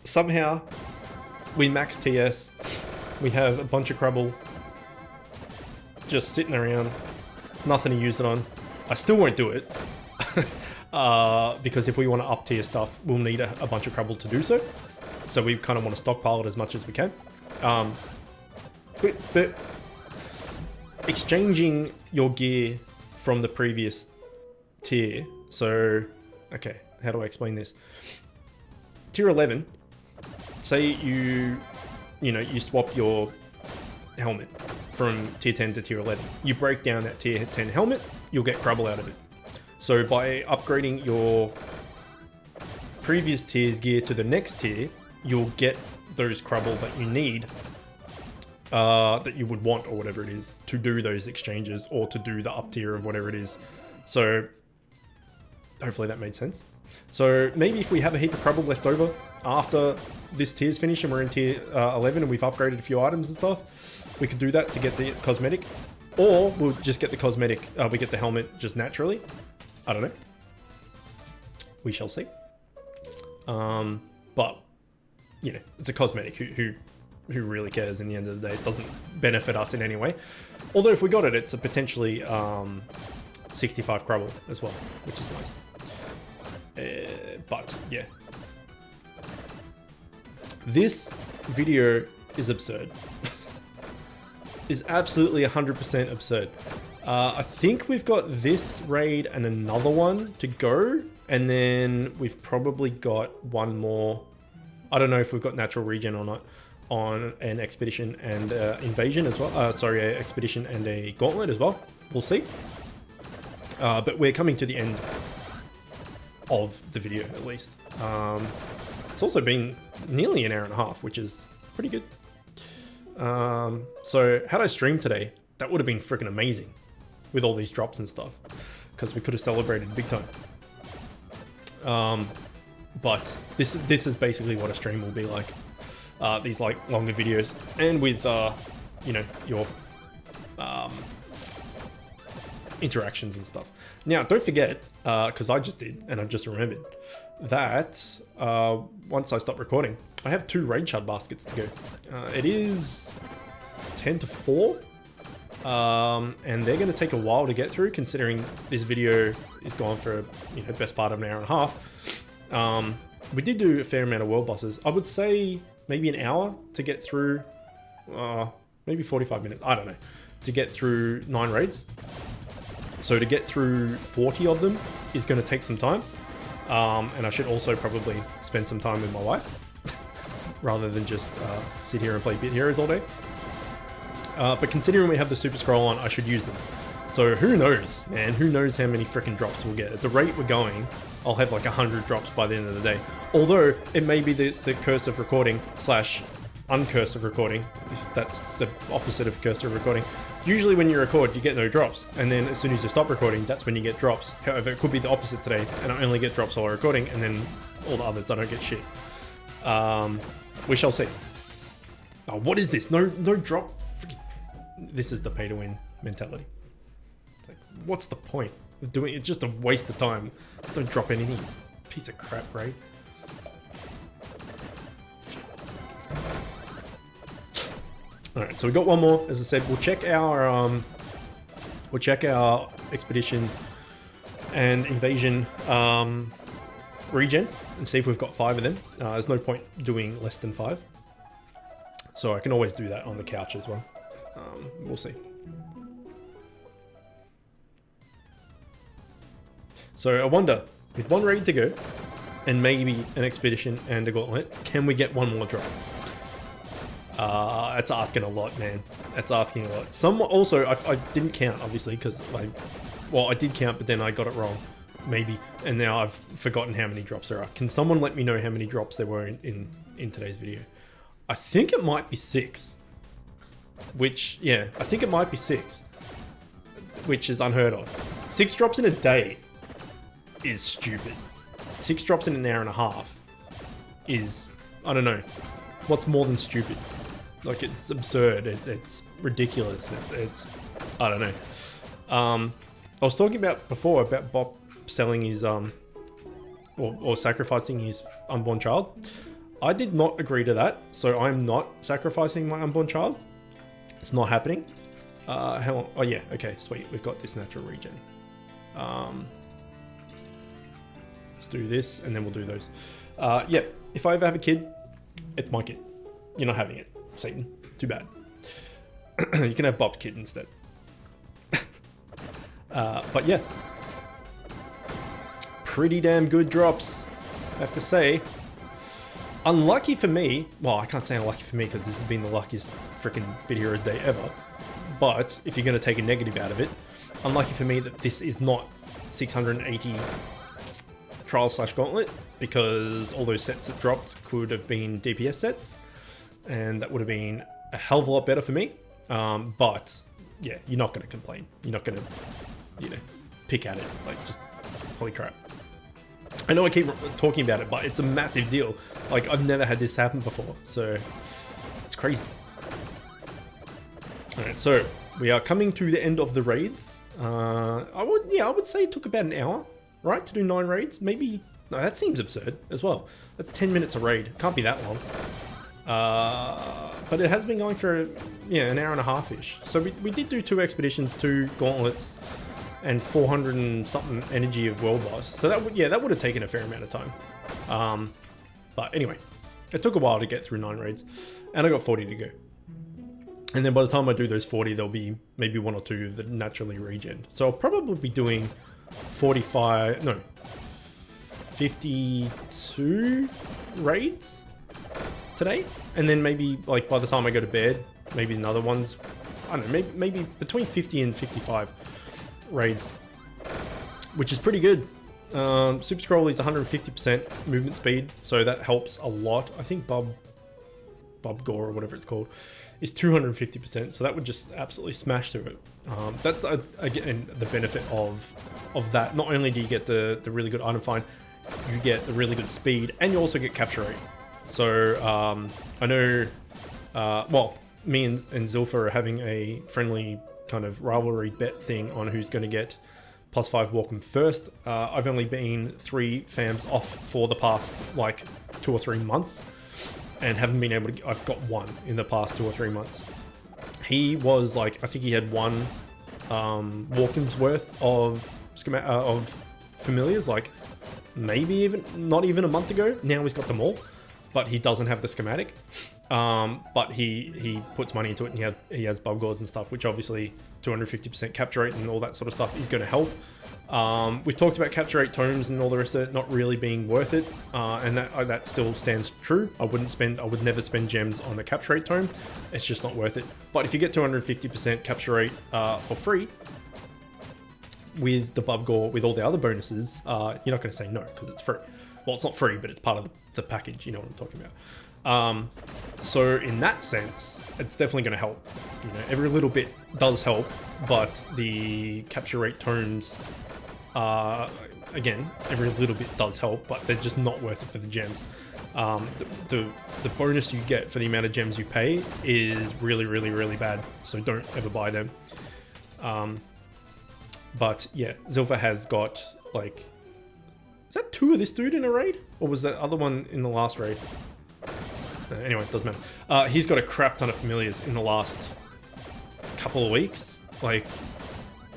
somehow we max TS, we have a bunch of crubble just sitting around, nothing to use it on, I still won't do it. Because if we want to up tier stuff, we'll need a bunch of crubble to do so. So we kind of want to stockpile it as much as we can. But exchanging your gear from the previous tier. So, okay, how do I explain this? Tier 11, say you swap your helmet from tier 10 to tier 11. You break down that tier 10 helmet, you'll get crubble out of it. So by upgrading your previous tier's gear to the next tier, you'll get those crubble that you need, that you would want or whatever it is, to do those exchanges or to do the up tier of whatever it is. So hopefully that made sense. So maybe if we have a heap of crubble left over after this tier's finished and we're in tier 11 and we've upgraded a few items and stuff, we could do that to get the cosmetic, or we'll just get the cosmetic, we get the helmet just naturally. I don't know. We shall see. But, you know, it's a cosmetic. Who really cares in the end of the day? It doesn't benefit us in any way. Although if we got it, it's a potentially 65 crubble as well, which is nice. But, yeah. This video is absurd. Is absolutely 100% absurd. I think we've got this raid and another one to go, and then we've probably got one more. I don't know if we've got natural regen or not on an expedition and invasion as well. Sorry, an expedition and a gauntlet as well. We'll see. But we're coming to the end of the video at least. It's also been nearly an hour and a half, which is pretty good. So had I streamed today, that would have been freaking amazing with all these drops and stuff, because we could have celebrated big time. But this is basically what a stream will be like. These like longer videos, and with you know, your interactions and stuff. Now don't forget, because I just did and I just remembered that once I stop recording, I have 2 raid shard baskets to go. It is 10 to 4, and they're going to take a while to get through, considering this video is gone for, you know, best part of an hour and a half. We did do a fair amount of world bosses. I would say maybe an hour to get through, maybe 45 minutes, I don't know, to get through 9 raids. So to get through 40 of them is going to take some time. And I should also probably spend some time with my wife rather than just sit here and play Bit Heroes all day. But considering we have the Super Scroll on, I should use them. So who knows, man? Who knows how many freaking drops we'll get? At the rate we're going, I'll have like 100 drops by the end of the day. Although it may be the curse of recording / uncurse of recording, if that's the opposite of curse of recording. Usually when you record, you get no drops, and then as soon as you stop recording, that's when you get drops. However, it could be the opposite today, and I only get drops while recording, and then all the others I don't get shit. We shall see. Oh, what is this? No drop. This is the pay to win mentality. It's like, what's the point of doing it? It's just a waste of time. Don't drop anything. Piece of crap, right? Alright, so we got one more. As I said, we'll check our expedition and invasion regen and see if we've got 5 of them. There's no point doing less than 5. So I can always do that on the couch as well. We'll see. So I wonder, with 1 raid to go, and maybe an expedition and a gauntlet. Can we get one more drop? That's asking a lot, man. That's asking a lot. Some also, I didn't count, obviously, because I did count, but then I got it wrong, maybe, and now I've forgotten how many drops there are. Can someone let me know how many drops there were in today's video? I think it might be 6. Which, yeah, I think it might be 6, which is unheard of. 6 drops in a day is stupid. 6 drops in an hour and a half is, I don't know, what's more than stupid? Like, it's absurd. It's ridiculous. It's I don't know. I was talking about before about Bob selling his or sacrificing his unborn child. I did not agree to that, so I'm not sacrificing my unborn child. It's not happening. How long? Oh yeah, okay, sweet. We've got this natural regen. Let's do this, and then we'll do those. Yeah, if I ever have a kid, it's my kid. You're not having it, Satan. Too bad. You can have Bob's kid instead. But yeah, pretty damn good drops, I have to say. Unlucky for me, well, I can't say unlucky for me because this has been the luckiest freaking Bit Heroes day ever. But if you're going to take a negative out of it, unlucky for me that this is not 680 Trials/Gauntlet, because all those sets that dropped could have been DPS sets, and that would have been a hell of a lot better for me. But yeah, you're not going to complain. You're not going to, you know, pick at it. Like, just holy crap. I know I keep talking about it, but it's a massive deal. Like, I've never had this happen before, so it's crazy. Alright, so we are coming to the end of the raids. I would say it took about an hour, right, to do 9 raids. Maybe, no, that seems absurd as well. That's 10 minutes a raid. It can't be that long. But it has been going for, yeah, an hour and a half-ish. So we did do 2 expeditions, 2 gauntlets, and 400 and something energy of world boss. So that would have taken a fair amount of time. But anyway, it took a while to get through 9 raids, and I got 40 to go. And then by the time I do those 40, there'll be maybe 1 or 2 that naturally regen. So I'll probably be doing 52 raids today. And then maybe, like, by the time I go to bed, maybe another one's, I don't know, maybe between 50 and 55 raids, which is pretty good. Super Scroll is 150% movement speed, so that helps a lot. I think Bob Gore or whatever it's called is 250%, so that would just absolutely smash through it. That's again the benefit of that. Not only do you get the really good item find, you get the really good speed, and you also get capture rate. So I know, well, me and Zilpha are having a friendly kind of rivalry bet thing on who's going to get +5 Walkham first. I've only been 3 fams off for the past like 2 or 3 months, and haven't been able to. I've got 1 in the past 2 or 3 months. He was like, I think he had 1 Walkham's worth of familiars, like maybe even not even a month ago. Now he's got them all, but he doesn't have the schematic. But he puts money into it, and he has bub gores and stuff, which obviously 250% capture rate and all that sort of stuff is going to help. We've talked about capture rate tomes and all the rest of it not really being worth it, and that still stands true. I would never spend gems on a capture rate tome. It's just not worth it. But if you get 250% capture rate for free with the bub gore, with all the other bonuses, you're not going to say no because it's free. Well, it's not free, but it's part of the package. You know what I'm talking about. So in that sense, it's definitely going to help. You know, every little bit does help, but the capture rate tomes, again, every little bit does help, but they're just not worth it for the gems. The bonus you get for the amount of gems you pay is really, really, really bad. So don't ever buy them. But yeah, Zilpha has got like, is that 2 of this dude in a raid? Or was that other one in the last raid? Anyway, it doesn't matter. He's got a crap ton of familiars in the last couple of weeks. Like,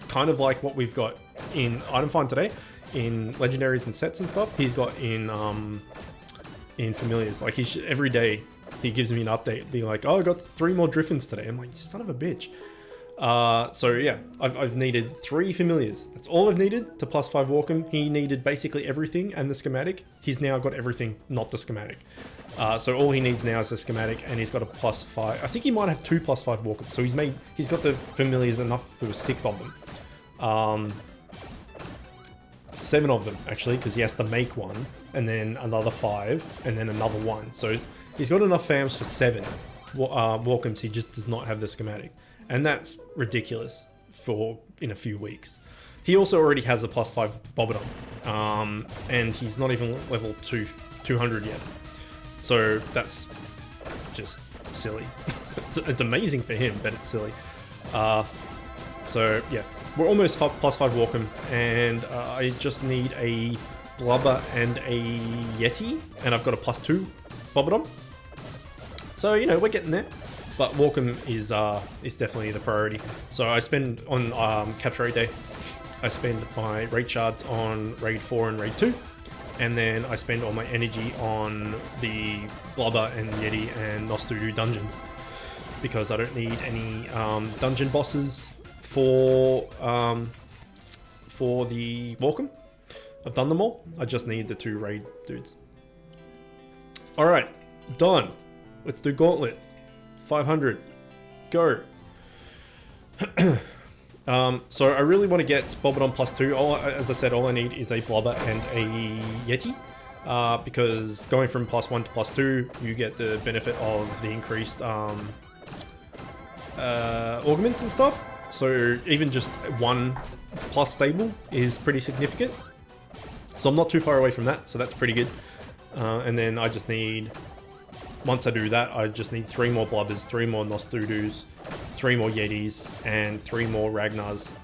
kind of like what we've got in item find today, in legendaries and sets and stuff. He's got in familiars. Like, every day he gives me an update, being like, "Oh, I got 3 more Driffins today." I'm like, "You son of a bitch." So yeah, I've needed 3 familiars. That's all I've needed to +5 walk him. He needed basically everything and the schematic. He's now got everything, not the schematic. So all he needs now is the schematic, and he's got a +5. I think he might have 2 +5 walk him. So he's got the familiars enough for 6 of them. 7 of them actually, because he has to make 1, and then another 5, and then another 1. So he's got enough fams for 7 walk-ins. He just does not have the schematic, and that's ridiculous for in a few weeks. He also already has a +5 Bobodom, and he's not even level 200 yet. So that's just silly. It's amazing for him, but it's silly. So yeah, we're almost +5 walk him, and I just need a Blubber and a Yeti, and I've got a +2 Bobodom. So you know, we're getting there. But Walkham is definitely the priority. So I spend on Capture Raid Day, I spend my raid shards on Raid 4 and Raid 2, and then I spend all my energy on the Blubber and Yeti and Nostudu dungeons, because I don't need any dungeon bosses for the Walkham. I've done them all. I just need the 2 raid dudes. All right, done. Let's do Gauntlet. 500. Go. So I really want to get Bobodom +2. As I said, all I need is a Blubber and a Yeti. Because going from +1 to +2, you get the benefit of the increased augments and stuff. So even just 1 plus stable is pretty significant. So I'm not too far away from that, so that's pretty good. And then I just need... Once I do that, I just need 3 more Blubbers, 3 more Nostudus, 3 more Yetis, and 3 more Ragnars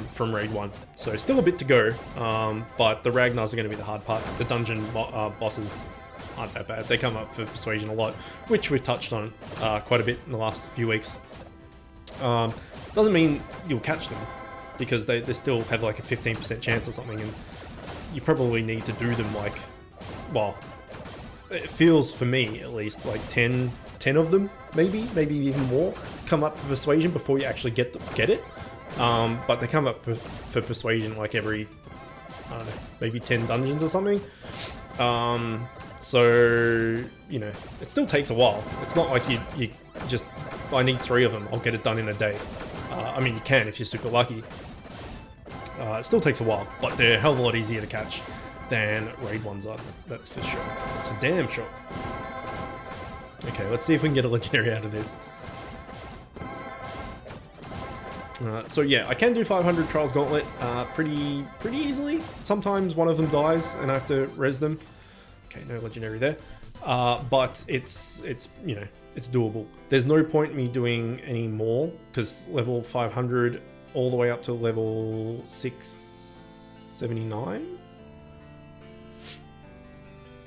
from Raid 1. So still a bit to go, but the Ragnars are going to be the hard part. The dungeon bosses aren't that bad. They come up for Persuasion a lot, which we've touched on quite a bit in the last few weeks. Doesn't mean you'll catch them, because they still have like a 15% chance or something, and you probably need to do them like, well... It feels, for me at least, like 10 of them, maybe even more, come up for Persuasion before you actually get it. But they come up for Persuasion like every, I don't know, maybe 10 dungeons or something. So, you know, it still takes a while. It's not like you just, I need 3 of them, I'll get it done in a day. I mean, you can if you're super lucky. It still takes a while, but they're a hell of a lot easier to catch than Raid 1s are, that's for sure. That's for damn sure. Okay, let's see if we can get a legendary out of this. So yeah, I can do 500 Trials Gauntlet pretty easily. Sometimes one of them dies and I have to res them. Okay, no legendary there. But it's you know, it's doable. There's no point me doing any more, because level 500 all the way up to level 679.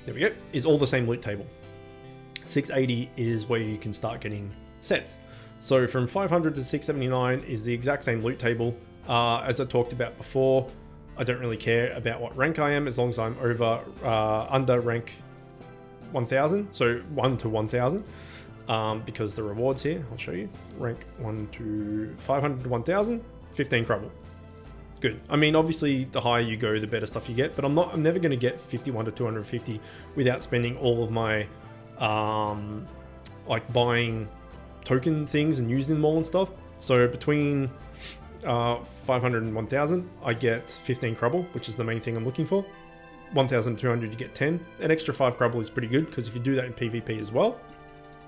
There we go, is all the same loot table. 680 is where you can start getting sets. So from 500 to 679 is the exact same loot table. As I talked about before, I don't really care about what rank I am, as long as I'm under rank 1000, so 1 to 1000, because the rewards here, I'll show you, rank 1 to 500 to 1000, 15 crumble. Good. I mean, obviously, the higher you go, the better stuff you get. But I'm never going to get 51 to 250 without spending all of my, like buying token things and using them all and stuff. So between 500 and 1000, I get 15 crumble, which is the main thing I'm looking for. 1200, you get 10. An extra 5 crumble is pretty good, because if you do that in PvP as well,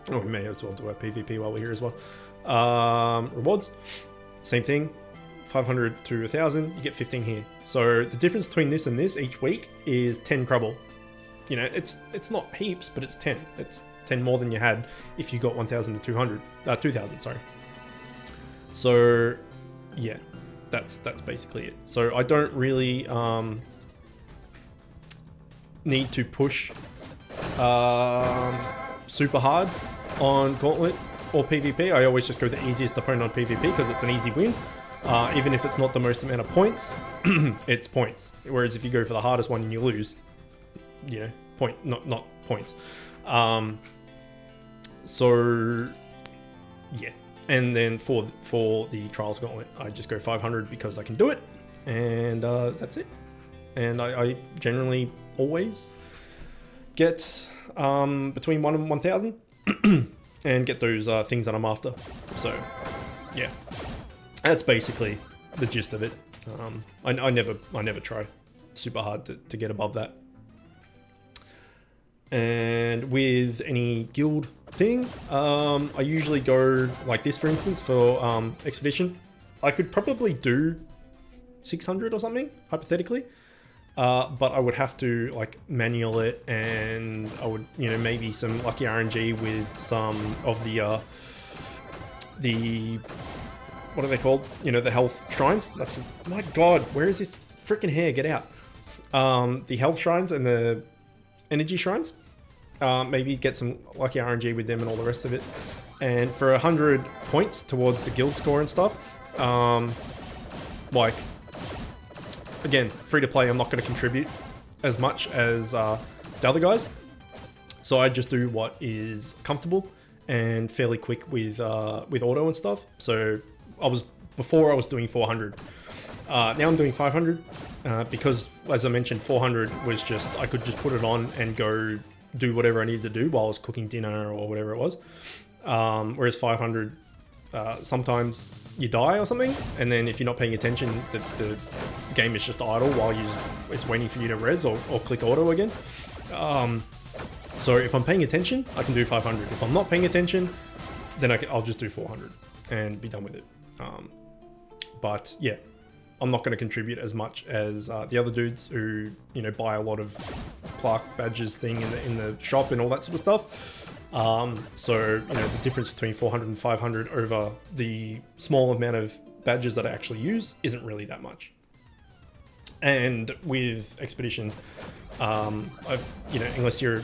oh, we may as well do our PvP while we're here as well. Rewards, same thing. 500 to 1000, you get 15 here. So the difference between this and this each week is 10 crumble. You know, it's not heaps, but it's 10. It's 10 more than you had if you got 1000 to 200, 2000, sorry. So yeah, that's basically it. So I don't really need to push super hard on Gauntlet or PvP. I always just go the easiest opponent on PvP because it's an easy win. Even if it's not the most amount of points, it's points. Whereas if you go for the hardest one and you lose, you know, not points. So yeah, And then for the Trials Gauntlet, I just go 500 because I can do it, and that's it. And I generally always get between 1 and 1,000 and get those things that I'm after. So yeah, that's basically the gist of it. I never try super hard to get above that. And with any guild thing, I usually go like this, for instance, for Expedition. I could probably do 600 or something, hypothetically. But I would have to like manual it, and I would, you know, maybe some lucky RNG with some of the what are they called? You know, the health shrines. That's, my God, where is this freaking hair? Get out. The health shrines and the energy shrines. Maybe get some lucky RNG with them and all the rest of it. And for 100 points towards the guild score and stuff, like, again, free to play, I'm not going to contribute as much as the other guys. So I just do what is comfortable and fairly quick with auto and stuff. So before I was doing 400. Now I'm doing 500 because, as I mentioned, 400 was just, I could just put it on and go do whatever I needed to do while I was cooking dinner or whatever it was. Whereas 500, sometimes you die or something, and then if you're not paying attention, the game is just idle while it's waiting for you to res or click auto again. So if I'm paying attention, I can do 500. If I'm not paying attention, then I'll just do 400 and be done with it. But yeah, I'm not going to contribute as much as the other dudes who, you know, buy a lot of plaque badges thing in the shop and all that sort of stuff. So, you know, the difference between 400 and 500 over the small amount of badges that I actually use isn't really that much. And with Expedition, you know, unless you're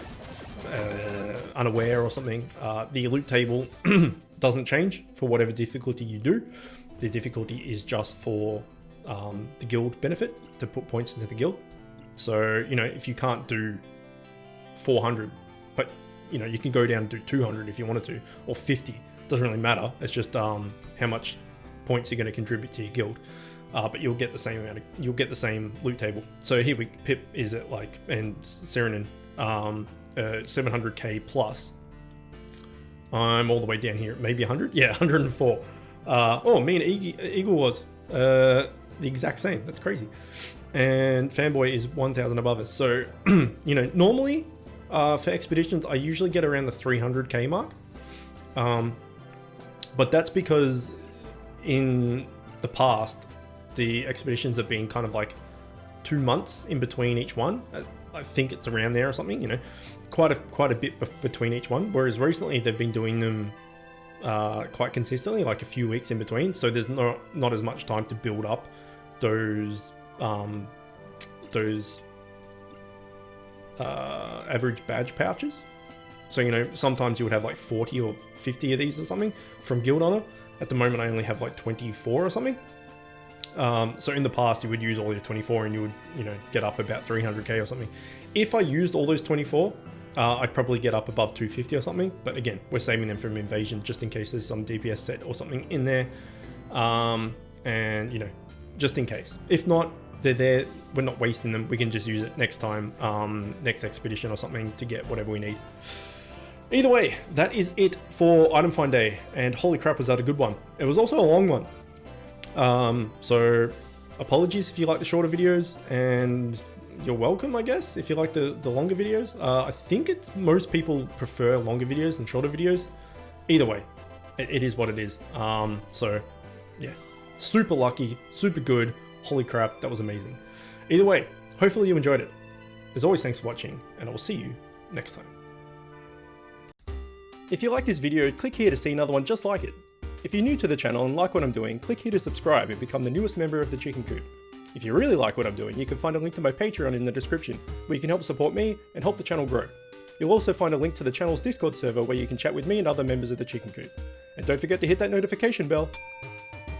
unaware or something, the loot table doesn't change for whatever difficulty you do. The difficulty is just for the guild benefit, to put points into the guild. So, you know, if you can't do 400, but, you know, you can go down and do 200 if you wanted to, or 50. Doesn't really matter. It's just how much points you're going to contribute to your guild. But you'll get the same amount you'll get the same loot table. So here Pip is at like, and Serenin, 700k plus. I'm all the way down here at maybe 100. Yeah, 104. Oh, me and Eagle was the exact same. That's crazy. And Fanboy is 1,000 above us. So, you know, normally for expeditions, I usually get around the 300k mark. But that's because in the past, the expeditions have been kind of like 2 months in between each one. I think it's around there or something, you know, quite a bit between each one. Whereas recently they've been doing them quite consistently, like a few weeks in between. So there's not as much time to build up those average badge pouches. So, you know, sometimes you would have like 40 or 50 of these or something from Guild Honor. At the moment, I only have like 24 or something. So in the past, you would use all your 24 and you would, you know, get up about 300k or something. If I used all those 24, I'd probably get up above 250 or something. But again, we're saving them from invasion just in case there's some DPS set or something in there. And, you know, just in case. If not, they're there. We're not wasting them. We can just use it next time, next expedition or something to get whatever we need. Either way, that is it for Item Find Day. And holy crap, was that a good one. It was also a long one. So apologies if you like the shorter videos, and you're welcome, I guess, if you like the longer videos. I think most people prefer longer videos than shorter videos. Either way, it is what it is. So yeah, super lucky, super good. Holy crap, that was amazing. Either way, hopefully you enjoyed it. As always, thanks for watching, and I will see you next time. If you like this video, click here to see another one just like it. If you're new to the channel and like what I'm doing, click here to subscribe and become the newest member of the Chicken Coop. If you really like what I'm doing, you can find a link to my Patreon in the description, where you can help support me and help the channel grow. You'll also find a link to the channel's Discord server where you can chat with me and other members of the Chicken Coop. And don't forget to hit that notification bell.